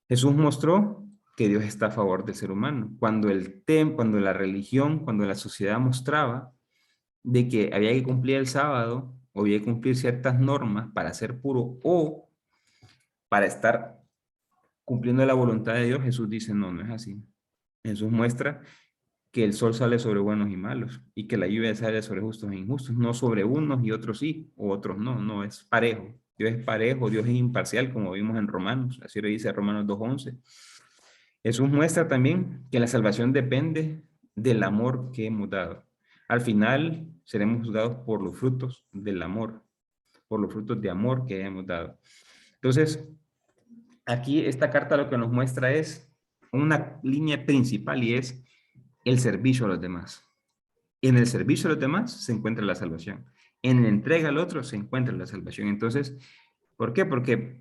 Jesús mostró que Dios está a favor del ser humano. Cuando cuando la religión, cuando la sociedad mostraba de que había que cumplir el sábado o había que cumplir ciertas normas para ser puro o para estar cumpliendo la voluntad de Dios, Jesús dice, no, no es así. Jesús muestra que el sol sale sobre buenos y malos y que la lluvia sale sobre justos e injustos, no sobre unos y otros sí, o otros no, no, es parejo. Dios es parejo, Dios es imparcial, como vimos en Romanos, así lo dice Romanos 2:11. Jesús muestra también que la salvación depende del amor que hemos dado. Al final seremos juzgados por los frutos del amor, por los frutos de amor que hemos dado. Entonces, aquí esta carta lo que nos muestra es una línea principal y es el servicio a los demás. En el servicio a los demás se encuentra la salvación. en la entrega al otro se encuentra la salvación. Entonces, ¿por qué? Porque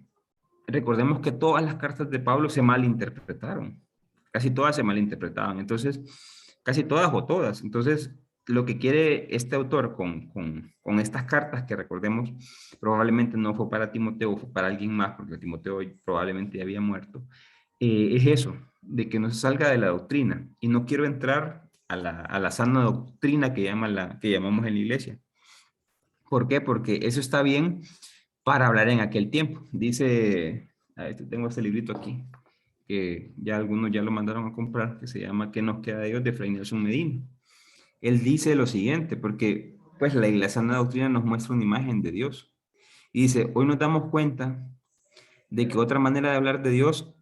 recordemos que todas las cartas de Pablo se malinterpretaron. Casi todas se malinterpretaban. Entonces, casi todas o todas. Entonces, lo que quiere este autor con estas cartas, que recordemos, probablemente no fue para Timoteo, fue para alguien más, porque Timoteo probablemente ya había muerto, es eso, de que no se salga de la doctrina. Y no quiero entrar a la sana doctrina que llamamos en la iglesia. ¿Por qué? Porque eso está bien para hablar en aquel tiempo. Dice, tengo este librito aquí, que ya algunos ya lo mandaron a comprar, que se llama ¿Qué nos queda de Dios?, de Fray Nelson Medina. Él dice lo siguiente, porque pues la sana doctrina nos muestra una imagen de Dios. Y dice, hoy nos damos cuenta de que otra manera de hablar de Dios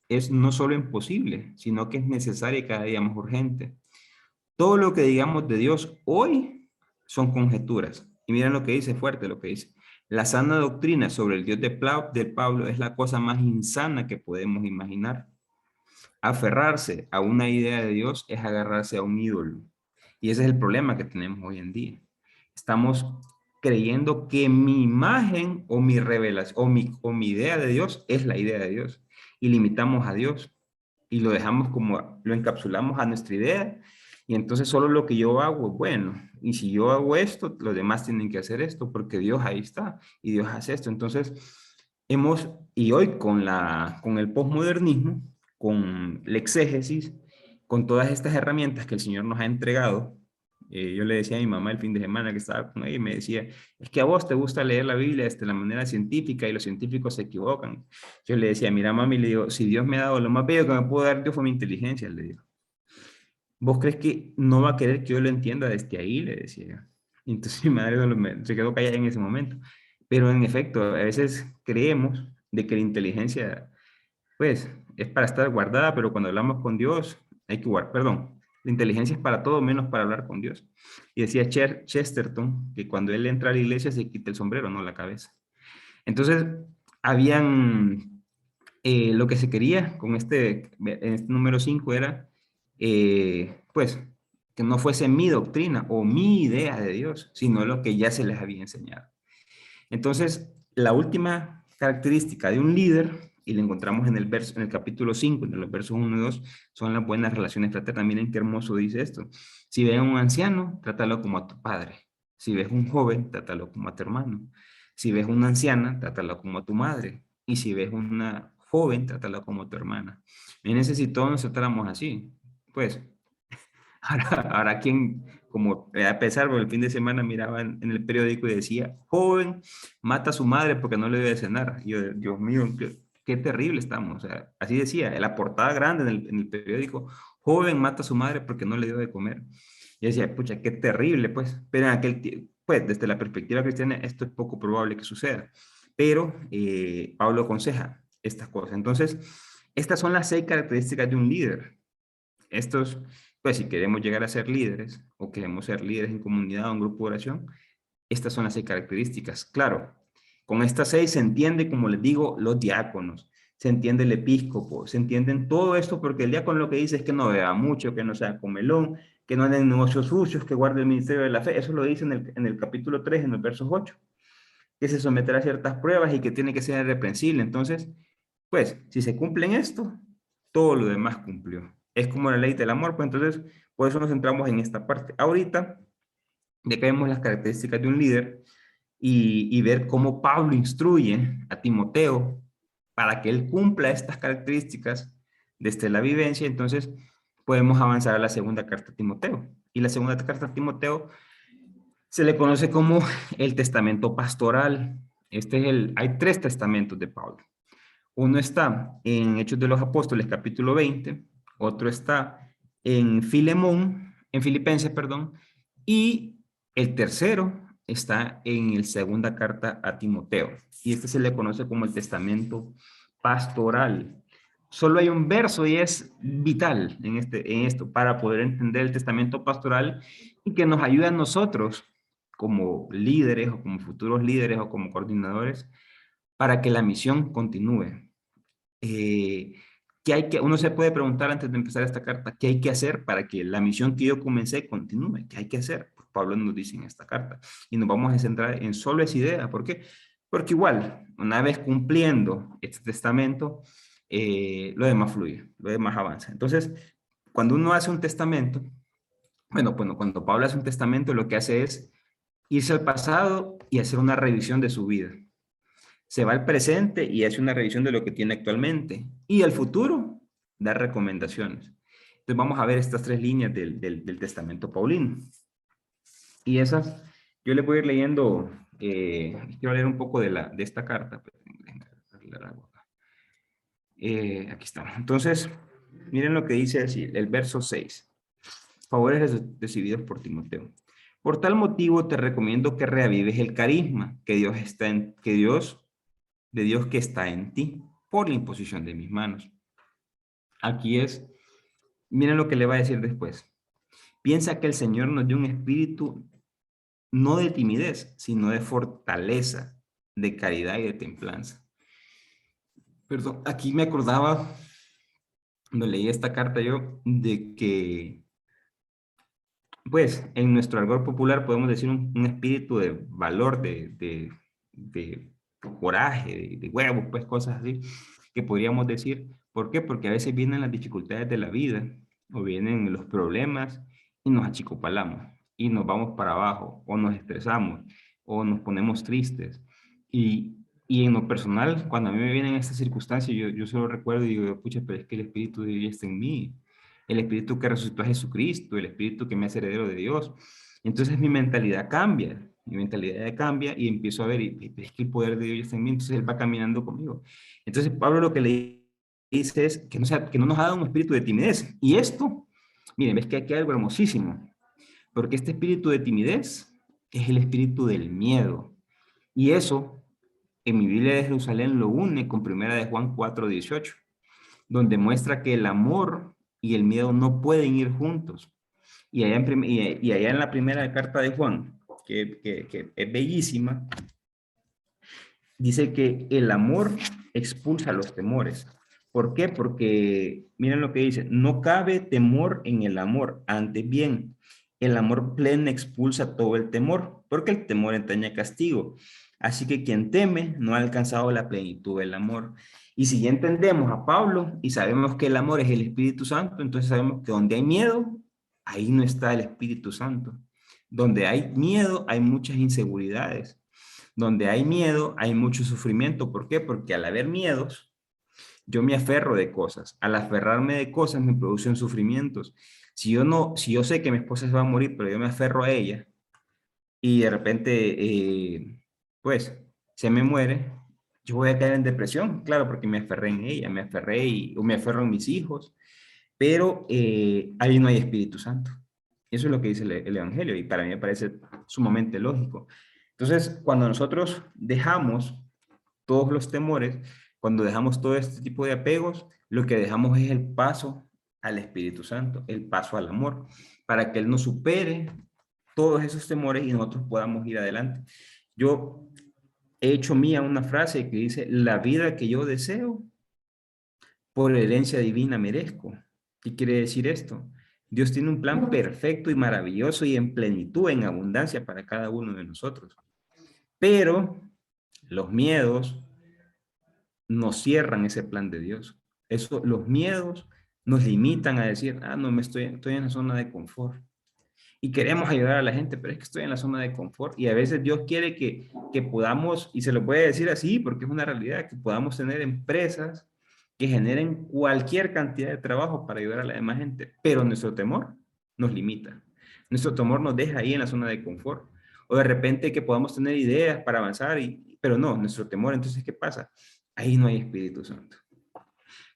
es no solo imposible, sino que es necesaria y cada día más urgente. Todo lo que digamos de Dios hoy son conjeturas. Y miren lo que dice, fuerte lo que dice. La sana doctrina sobre el Dios de Pablo es la cosa más insana que podemos imaginar. Aferrarse a una idea de Dios es agarrarse a un ídolo. Y ese es el problema que tenemos hoy en día. Estamos creyendo que mi imagen o mi revelación o mi idea de Dios es la idea de Dios. Y limitamos a Dios y lo dejamos como, lo encapsulamos a nuestra idea. Y entonces solo lo que yo hago es bueno. Y si yo hago esto, los demás tienen que hacer esto porque Dios ahí está y Dios hace esto. Entonces, y hoy con el posmodernismo, con la exégesis, con todas estas herramientas que el Señor nos ha entregado, yo le decía a mi mamá el fin de semana que estaba con ella y me decía, es que a vos te gusta leer la Biblia de la manera científica y los científicos se equivocan. Yo le decía, mira mami, le digo, si Dios me ha dado lo más bello que me pudo dar Dios fue mi inteligencia, le digo. ¿Vos crees que no va a querer que yo lo entienda desde ahí? Le decía. Y entonces mi madre se quedó callada en ese momento. Pero en efecto, a veces creemos de que la inteligencia, pues, es para estar guardada, pero cuando hablamos con Dios, hay que guardar, perdón, la inteligencia es para todo menos para hablar con Dios. Y decía Chesterton que cuando él entra a la iglesia se quita el sombrero, no la cabeza. Entonces, habían, lo que se quería con en este número 5 era, pues, que no fuese mi doctrina o mi idea de Dios, sino lo que ya se les había enseñado. Entonces, la última característica de un líder, y la encontramos en el capítulo 5, en los versos 1 y 2, son las buenas relaciones fraternas. Miren qué hermoso dice esto. Si ves a un anciano, trátalo como a tu padre. Si ves a un joven, trátalo como a tu hermano. Si ves a una anciana, trátalo como a tu madre. Y si ves una joven, trátala como a tu hermana. Miren, si todos nos tratáramos así, pues ahora quien, como a pesar, por el fin de semana miraba en el periódico y decía, joven mata a su madre porque no le debe cenar. Y yo, Dios mío, qué terrible estamos. O sea, así decía, en la portada grande en el periódico, joven mata a su madre porque no le dio de comer. Y decía, pucha, qué terrible, pues. Pero en aquel tiempo, pues, desde la perspectiva cristiana, esto es poco probable que suceda. Pero Pablo aconseja estas cosas. Entonces, estas son las 6 características de un líder. Estos, pues si queremos llegar a ser líderes o queremos ser líderes en comunidad o en grupo de oración, estas son las 6 características. Claro, con estas 6 se entiende, como les digo, los diáconos, se entiende el episcopo, se entienden todo esto porque el diácono lo que dice es que no beba mucho, que no sea comelón, que no ande en negocios sucios, que guarde el ministerio de la fe. Eso lo dice en el capítulo 3, en los versos 8, que se someterá a ciertas pruebas y que tiene que ser irreprensible. Entonces, pues, si se cumplen esto, todo lo demás cumplió. Es como la ley del amor, pues entonces, por eso nos centramos en esta parte. Ahorita, ya que vemos las características de un líder y ver cómo Pablo instruye a Timoteo para que él cumpla estas características desde la vivencia, entonces podemos avanzar a la segunda carta a Timoteo. Y la segunda carta a Timoteo se le conoce como el testamento pastoral. Hay 3 testamentos de Pablo. Uno está en Hechos de los Apóstoles, capítulo 20, otro está en en Filipenses, perdón, y el tercero está en la segunda carta a Timoteo. Y este se le conoce como el testamento pastoral. Solo hay un verso y es vital en esto para poder entender el testamento pastoral y que nos ayude a nosotros como líderes o como futuros líderes o como coordinadores para que la misión continúe. Eh, uno se puede preguntar antes de empezar esta carta, ¿qué hay que hacer para que la misión que yo comencé continúe? ¿Qué hay que hacer? Pues Pablo nos dice en esta carta. Y nos vamos a centrar en solo esa idea. ¿Por qué? Porque igual, una vez cumpliendo este testamento, lo demás fluye, lo demás avanza. Entonces, cuando uno hace un testamento, bueno, cuando Pablo hace un testamento, lo que hace es irse al pasado y hacer una revisión de su vida. Se va al presente y hace una revisión de lo que tiene actualmente. Y al futuro, da recomendaciones. Entonces vamos a ver estas tres líneas del testamento paulino. Y esas, yo les voy a ir leyendo, quiero leer un poco de esta carta. Aquí estamos. Entonces, miren lo que dice así, el verso 6. Favores recibidos por Timoteo. Por tal motivo te recomiendo que reavives el carisma de Dios que está en ti, por la imposición de mis manos. Aquí es, miren lo que le va a decir después. Piensa que el Señor nos dio un espíritu no de timidez, sino de fortaleza, de caridad y de templanza. Perdón, aquí me acordaba, cuando leí esta carta yo, de que, pues, en nuestro argot popular podemos decir un espíritu de valor, de coraje, de huevos, pues, cosas así, que podríamos decir. ¿Por qué? Porque a veces vienen las dificultades de la vida, o vienen los problemas, y nos achicopalamos, y nos vamos para abajo, o nos estresamos, o nos ponemos tristes. Y en lo personal, cuando a mí me vienen estas circunstancias, yo solo recuerdo y digo, pucha, pero es que el Espíritu de Dios está en mí. El Espíritu que resucitó a Jesucristo, el Espíritu que me hace heredero de Dios. Entonces mi mentalidad cambia y empiezo a ver, y es que el poder de Dios está en mí, entonces Él va caminando conmigo. Entonces Pablo lo que le dice es que no nos haga un espíritu de timidez. Y esto, miren, ves que aquí hay algo hermosísimo, porque este espíritu de timidez es el espíritu del miedo. Y eso, en mi Biblia de Jerusalén lo une con primera de Juan 4:18, donde muestra que el amor y el miedo no pueden ir juntos. Y allá en la primera carta de Juan, que es bellísima, dice que el amor expulsa los temores. ¿Por qué? Porque miren lo que dice, no cabe temor en el amor, antes bien, el amor pleno expulsa todo el temor, porque el temor entraña castigo. Así que quien teme no ha alcanzado la plenitud del amor. Y si ya entendemos a Pablo y sabemos que el amor es el Espíritu Santo, entonces sabemos que donde hay miedo, ahí no está el Espíritu Santo. Donde hay miedo, hay muchas inseguridades. Donde hay miedo, hay mucho sufrimiento. ¿Por qué? Porque al haber miedos, yo me aferro de cosas. Al aferrarme de cosas me producen sufrimientos. Si yo sé que mi esposa se va a morir, pero yo me aferro a ella y de repente, pues, se me muere, yo voy a caer en depresión, claro, porque me aferré en ella, o me aferro en mis hijos, pero ahí no hay Espíritu Santo. Eso es lo que dice el Evangelio y para mí me parece sumamente lógico. Entonces, cuando nosotros dejamos todos los temores, cuando dejamos todo este tipo de apegos, lo que dejamos es el paso al Espíritu Santo, el paso al amor, para que Él nos supere todos esos temores y nosotros podamos ir adelante. Yo he hecho mía una frase que dice, la vida que yo deseo, por herencia divina merezco. ¿Qué quiere decir esto? Dios tiene un plan perfecto y maravilloso y en plenitud, en abundancia para cada uno de nosotros. Pero los miedos nos cierran ese plan de Dios. Los miedos nos limitan a decir, no, estoy en la zona de confort. Y queremos ayudar a la gente, pero es que estoy en la zona de confort. Y a veces Dios quiere que podamos, y se lo puede decir así, porque es una realidad, que podamos tener empresas que generen cualquier cantidad de trabajo para ayudar a la demás gente. Pero nuestro temor nos limita. Nuestro temor nos deja ahí en la zona de confort. O de repente que podamos tener ideas para avanzar, pero no, nuestro temor, entonces, ¿qué pasa? Ahí no hay Espíritu Santo.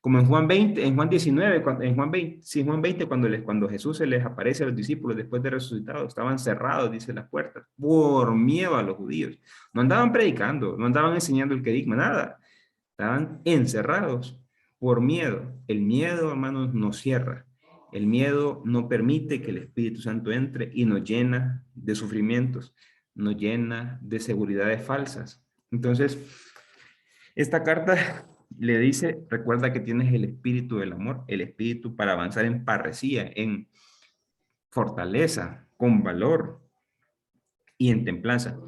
Como en Juan 20, en Juan 19, en Juan 20, sí, en Juan 20 cuando Jesús se les aparece a los discípulos después de resucitado, estaban cerrados, dice las puertas, por miedo a los judíos. No andaban predicando, no andaban enseñando el querigma, nada. Estaban encerrados por miedo. El miedo, hermanos, nos cierra. El miedo no permite que el Espíritu Santo entre y nos llena de sufrimientos, nos llena de seguridades falsas. Entonces, esta carta Le dice, recuerda que tienes el espíritu del amor, el espíritu para avanzar en parresía, en fortaleza, con valor y en templanza.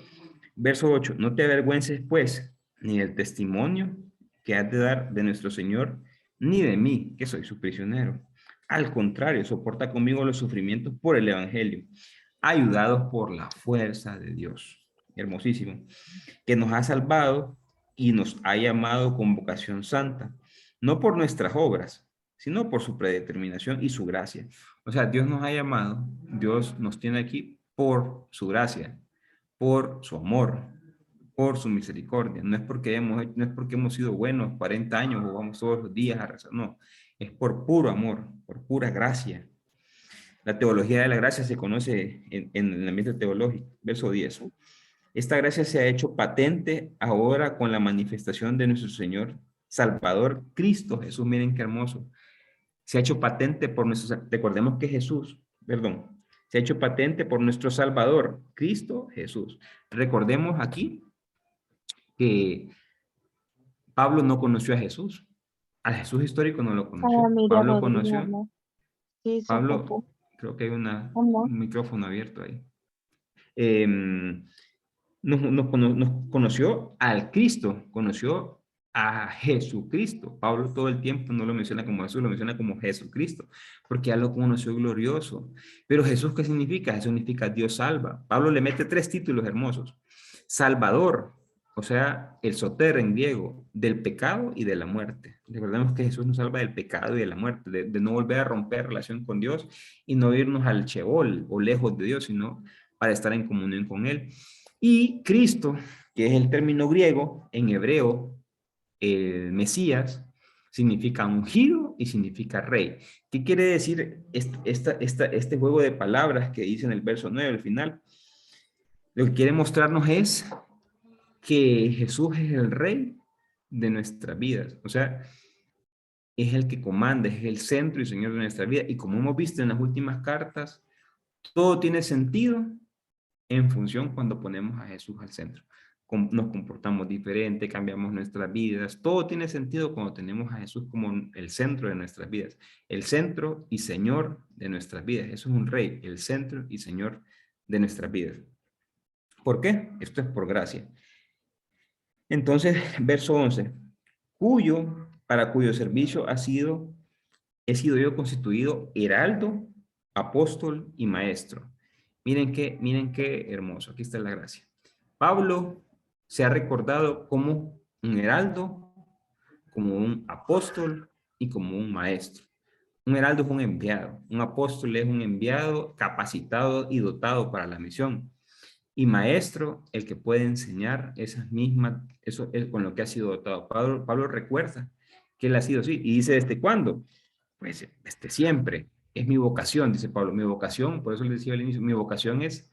Verso 8, no te avergüences pues, ni del testimonio que has de dar de nuestro Señor, ni de mí, que soy su prisionero. Al contrario, soporta conmigo los sufrimientos por el Evangelio, ayudados por la fuerza de Dios. Hermosísimo. Que nos ha salvado y nos ha llamado con vocación santa, no por nuestras obras, sino por su predeterminación y su gracia. O sea, Dios nos ha llamado, Dios nos tiene aquí por su gracia, por su amor, por su misericordia. No es porque hemos sido buenos 40 años o vamos todos los días a rezar, no. Es por puro amor, por pura gracia. La teología de la gracia se conoce en el ambiente teológico. Verso 10. Esta gracia se ha hecho patente ahora con la manifestación de nuestro Señor Salvador Cristo Jesús. Miren qué hermoso. Se ha hecho patente por nuestro, recordemos que Jesús, perdón, se ha hecho patente por nuestro Salvador, Cristo Jesús. Recordemos aquí que Pablo no conoció a Jesús. Al Jesús histórico no lo Ah, conoció. mira, Pablo Rodrigo, conoció, no. Sí, se Pablo, ocupó. creo que hay No. un micrófono abierto ahí. Nos conoció al Cristo, conoció a Jesucristo. Pablo todo el tiempo no lo menciona como Jesús, lo menciona como Jesucristo, porque ya lo conoció glorioso. Pero Jesús, ¿qué significa? Jesús significa Dios salva. Pablo le mete 3 títulos hermosos. Salvador, o sea, el soter en griego, del pecado y de la muerte. Recordemos que Jesús nos salva del pecado y de la muerte, de no volver a romper relación con Dios y no irnos al Sheol o lejos de Dios, sino para estar en comunión con Él. Y Cristo, que es el término griego, en hebreo, el Mesías, significa ungido y significa rey. ¿Qué quiere decir este juego de palabras que dice en el verso 9 al final? Lo que quiere mostrarnos es que Jesús es el rey de nuestras vidas. O sea, es el que comanda, es el centro y señor de nuestra vida. Y como hemos visto en las últimas cartas, todo tiene sentido en función cuando ponemos a Jesús al centro. Nos comportamos diferente, cambiamos nuestras vidas. Todo tiene sentido cuando tenemos a Jesús como el centro de nuestras vidas. El centro y señor de nuestras vidas. Eso es un rey, el centro y señor de nuestras vidas. ¿Por qué? Esto es por gracia. Entonces, verso 11. Para cuyo servicio he sido yo constituido heraldo, apóstol y maestro. Miren qué hermoso. Aquí está la gracia. Pablo se ha recordado como un heraldo, como un apóstol y como un maestro. Un heraldo es un enviado, un apóstol es un enviado capacitado y dotado para la misión. Y maestro, el que puede enseñar eso es con lo que ha sido dotado. Pablo recuerda que él ha sido así. Y dice, ¿desde cuándo? Pues desde siempre. Es mi vocación, dice Pablo. Mi vocación, por eso le decía al inicio, mi vocación es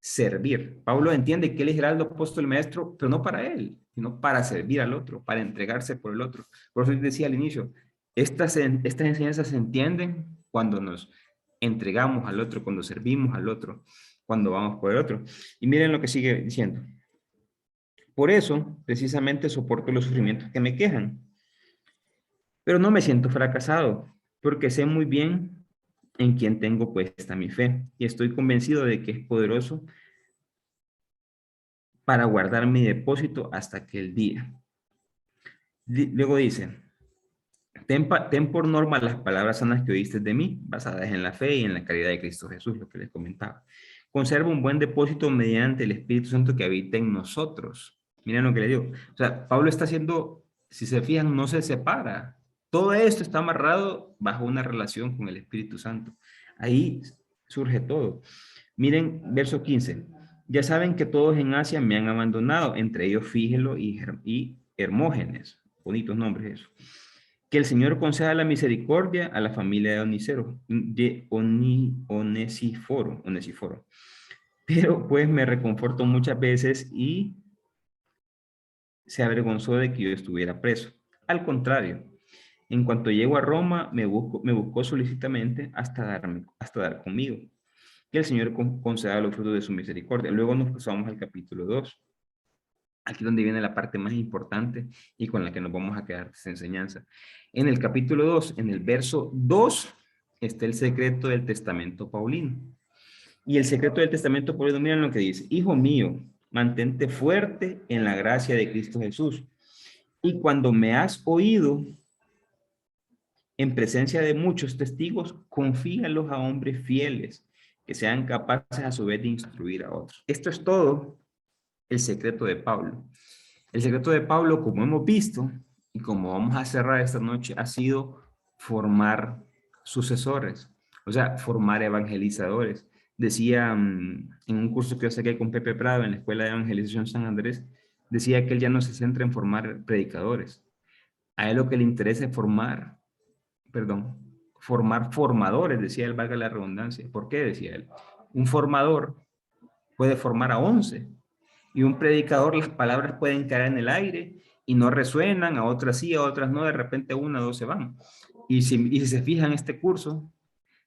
servir. Pablo entiende que él es heraldo, apóstol y maestro, pero no para él, sino para servir al otro, para entregarse por el otro. Por eso decía al inicio, estas enseñanzas se entienden cuando nos entregamos al otro, cuando servimos al otro, cuando vamos por el otro. Y miren lo que sigue diciendo. Por eso, precisamente, soporto los sufrimientos que me quejan. Pero no me siento fracasado, porque sé muy bien en quién tengo puesta mi fe y estoy convencido de que es poderoso para guardar mi depósito hasta aquel día. Luego dice, ten por norma las palabras sanas que oíste de mí, basadas en la fe y en la caridad de Cristo Jesús, lo que les comentaba. Conserva un buen depósito mediante el Espíritu Santo que habita en nosotros. Miren lo que le digo. O sea, Pablo está haciendo, si se fijan, no se separa. Todo esto está amarrado bajo una relación con el Espíritu Santo. Ahí surge todo. Miren, verso 15. Ya saben que todos en Asia me han abandonado, entre ellos Fígelo y Hermógenes. Bonitos nombres eso. Que el Señor conceda la misericordia a la familia de Onesíforo. Pero pues me reconfortó muchas veces y se avergonzó de que yo estuviera preso. Al contrario, en cuanto llego a Roma, me buscó solicitamente hasta dar conmigo. Que el Señor conceda los frutos de su misericordia. Luego nos pasamos al capítulo 2. Aquí es donde viene la parte más importante y con la que nos vamos a quedar esta enseñanza. En el capítulo 2, en el verso 2, está el secreto del testamento paulino. Y el secreto del testamento paulino, miren lo que dice: hijo mío, mantente fuerte en la gracia de Cristo Jesús. Y cuando me has oído en presencia de muchos testigos, confíalos a hombres fieles que sean capaces a su vez de instruir a otros. Esto es todo el secreto de Pablo. El secreto de Pablo, como hemos visto y como vamos a cerrar esta noche, ha sido formar sucesores, o sea, formar evangelizadores. Decía en un curso que yo saqué con Pepe Prado en la Escuela de Evangelización San Andrés, decía que él ya no se centra en formar predicadores. A él lo que le interesa es formar formadores, decía él, valga la redundancia. ¿Por qué? Decía él. Un formador puede formar a 11 y un predicador, las palabras pueden caer en el aire y no resuenan, a otras sí, a otras no, de repente una o dos se van. Y si se fijan en este curso,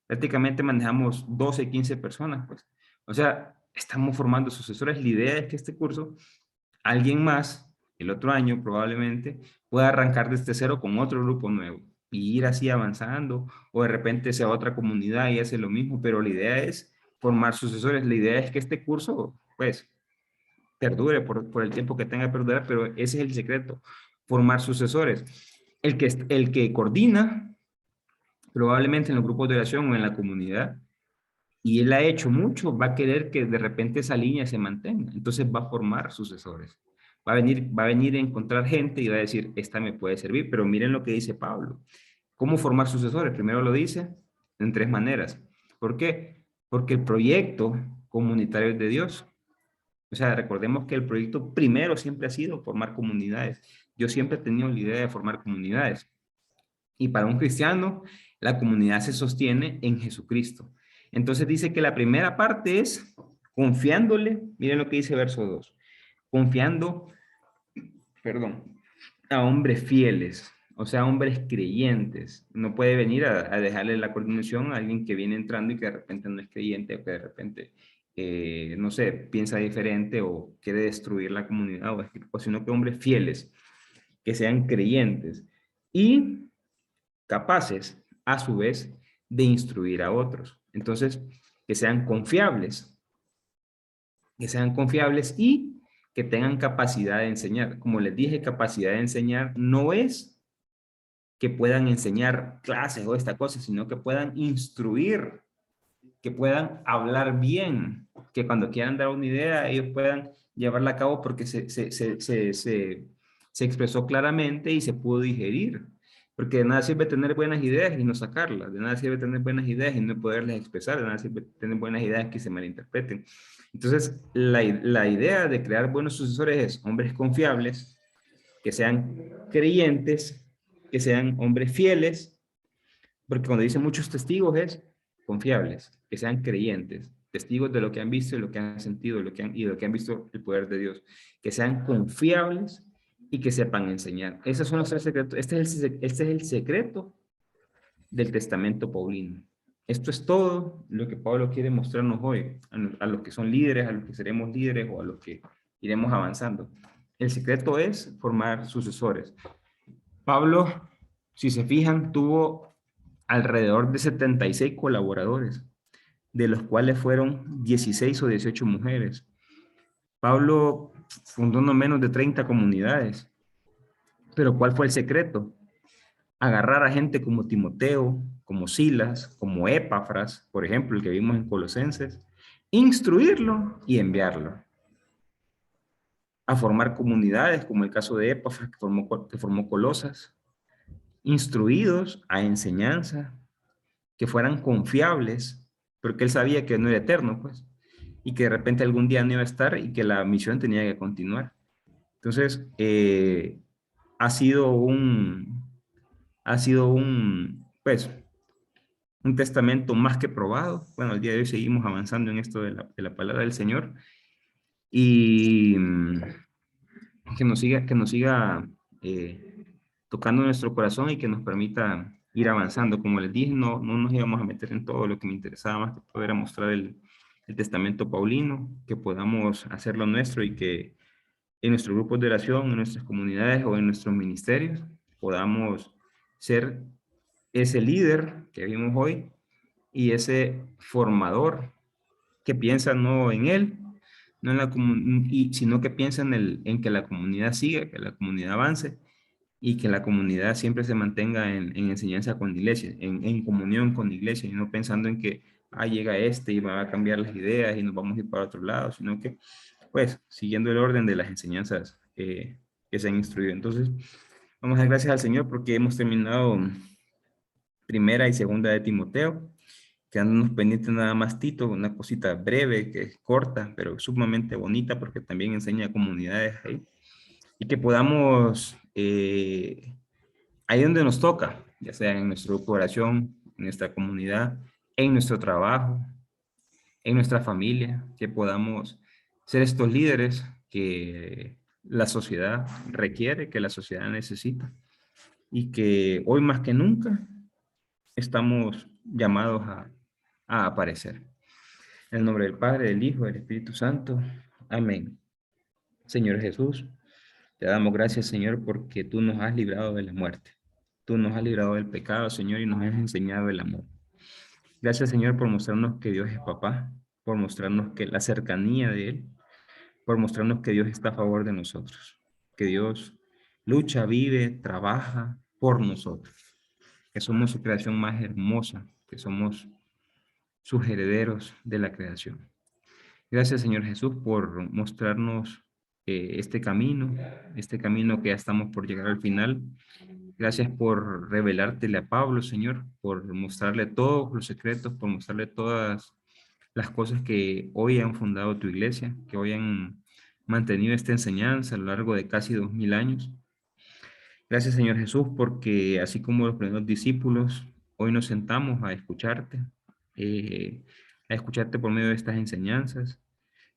prácticamente manejamos 12, 15 personas, pues. O sea, estamos formando sucesores. La idea es que este curso, alguien más, el otro año probablemente, pueda arrancar desde cero con otro grupo nuevo y ir así avanzando, o de repente sea otra comunidad y hace lo mismo, pero la idea es formar sucesores. La idea es que este curso, pues, perdure por el tiempo que tenga que perdurar, pero ese es el secreto, formar sucesores. El que coordina, probablemente en los grupos de oración o en la comunidad, y él ha hecho mucho, va a querer que de repente esa línea se mantenga, entonces va a formar sucesores. Va a venir a encontrar gente y va a decir, esta me puede servir, pero miren lo que dice Pablo. ¿Cómo formar sucesores? Primero lo dice en 3 maneras. ¿Por qué? Porque el proyecto comunitario es de Dios. O sea, recordemos que el proyecto primero siempre ha sido formar comunidades. Yo siempre he tenido la idea de formar comunidades. Y para un cristiano, la comunidad se sostiene en Jesucristo. Entonces dice que la primera parte es confiándole, miren lo que dice verso 2, confiando, perdón, a hombres fieles, o sea, hombres creyentes. No puede venir a dejarle la coordinación a alguien que viene entrando y que de repente no es creyente, o que de repente, no sé, piensa diferente o quiere destruir la comunidad, o sino que hombres fieles, que sean creyentes y capaces, a su vez, de instruir a otros. Entonces, que sean confiables y que tengan capacidad de enseñar. Como les dije, capacidad de enseñar no es que puedan enseñar clases o esta cosa, sino que puedan instruir, que puedan hablar bien, que cuando quieran dar una idea, ellos puedan llevarla a cabo porque se expresó claramente y se pudo digerir. Porque de nada sirve tener buenas ideas y no sacarlas, de nada sirve tener buenas ideas y no poderlas expresar, de nada sirve tener buenas ideas que se malinterpreten. Entonces, la idea de crear buenos sucesores es hombres confiables, que sean creyentes, que sean hombres fieles, porque cuando dicen muchos testigos es confiables, que sean creyentes, testigos de lo que han visto y lo que han sentido y lo que han visto el poder de Dios, que sean confiables y que sepan enseñar. Esos son los 3 secretos. Este es el secreto del testamento paulino. Esto es todo lo que Pablo quiere mostrarnos hoy, a los que son líderes, a los que seremos líderes o a los que iremos avanzando. El secreto es formar sucesores. Pablo, si se fijan, tuvo alrededor de 76 colaboradores, de los cuales fueron 16 o 18 mujeres. Pablo fundó no menos de 30 comunidades. Pero ¿cuál fue el secreto? Agarrar a gente como Timoteo, como Silas, como Epafras, por ejemplo, el que vimos en Colosenses, instruirlo y enviarlo a formar comunidades, como el caso de Epafras, que formó Colosas, instruidos a enseñanza, que fueran confiables, porque él sabía que no era eterno, pues, y que de repente algún día no iba a estar y que la misión tenía que continuar. Entonces, ha sido pues, un testamento más que probado. Bueno, al día de hoy seguimos avanzando en esto de la palabra del Señor y que nos siga tocando nuestro corazón y que nos permita ir avanzando. Como les dije, no nos íbamos a meter en todo. Lo que me interesaba más que poder mostrar el testamento paulino, que podamos hacerlo nuestro y que en nuestros grupos de oración, en nuestras comunidades o en nuestros ministerios, podamos ser ese líder que vimos hoy y ese formador que piensa no en él, no en la sino que piensa en que la comunidad siga, que la comunidad avance y que la comunidad siempre se mantenga en enseñanza con la iglesia, en comunión con la iglesia, y no pensando en que llega este y va a cambiar las ideas y nos vamos a ir para otro lado, sino que, pues, siguiendo el orden de las enseñanzas que se han instruido. Entonces, vamos a dar gracias al Señor porque hemos terminado primera y segunda de Timoteo, quedándonos pendientes nada más Tito, una cosita breve, que es corta, pero sumamente bonita porque también enseña comunidades ahí, y que podamos, ahí donde nos toca, ya sea en nuestra oración, en nuestra comunidad, en nuestro trabajo, en nuestra familia, que podamos ser estos líderes que la sociedad requiere, que la sociedad necesita, y que hoy más que nunca estamos llamados a aparecer. En el nombre del Padre, del Hijo, del Espíritu Santo. Amén. Señor Jesús, te damos gracias, Señor, porque tú nos has librado de la muerte. Tú nos has librado del pecado, Señor, y nos has enseñado el amor. Gracias, Señor, por mostrarnos que Dios es papá, por mostrarnos que la cercanía de Él, por mostrarnos que Dios está a favor de nosotros, que Dios lucha, vive, trabaja por nosotros, que somos su creación más hermosa, que somos sus herederos de la creación. Gracias, Señor Jesús, por mostrarnos este camino que ya estamos por llegar al final. Gracias por revelártele a Pablo, Señor, por mostrarle todos los secretos, por mostrarle todas las cosas que hoy han fundado tu iglesia, que hoy han mantenido esta enseñanza a lo largo de casi 2000 años. Gracias, Señor Jesús, porque así como los primeros discípulos, hoy nos sentamos a escucharte por medio de estas enseñanzas.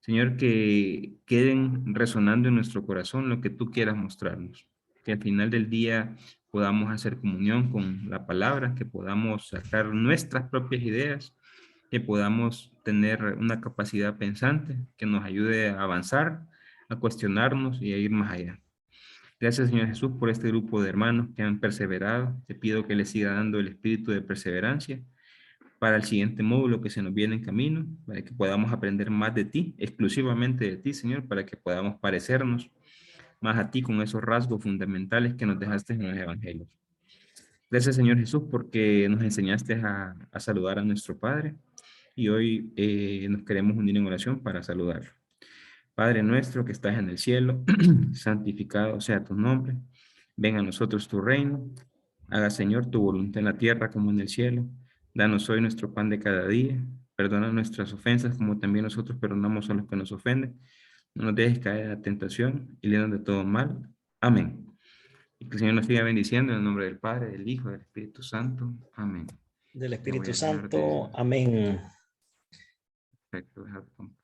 Señor, que queden resonando en nuestro corazón lo que tú quieras mostrarnos. Que al final del día podamos hacer comunión con la palabra, que podamos sacar nuestras propias ideas, que podamos tener una capacidad pensante que nos ayude a avanzar, a cuestionarnos y a ir más allá. Gracias, Señor Jesús, por este grupo de hermanos que han perseverado. Te pido que les siga dando el espíritu de perseverancia para el siguiente módulo que se nos viene en camino, para que podamos aprender más de ti, exclusivamente de ti, Señor, para que podamos parecernos más a ti con esos rasgos fundamentales que nos dejaste en los evangelios. Gracias, Señor Jesús, porque nos enseñaste a saludar a nuestro Padre y hoy nos queremos unir en oración para saludarlo. Padre nuestro que estás en el cielo, santificado sea tu nombre. Venga a nosotros tu reino. Haga, Señor, tu voluntad en la tierra como en el cielo. Danos hoy nuestro pan de cada día. Perdona nuestras ofensas como también nosotros perdonamos a los que nos ofenden. No nos dejes caer en la tentación y líbranos de todo mal. Amén. Y que el Señor nos siga bendiciendo en el nombre del Padre, del Hijo y del Espíritu Santo. Amén. Del Ya voy Espíritu a dejar de... Santo. Amén. Perfecto, dejar de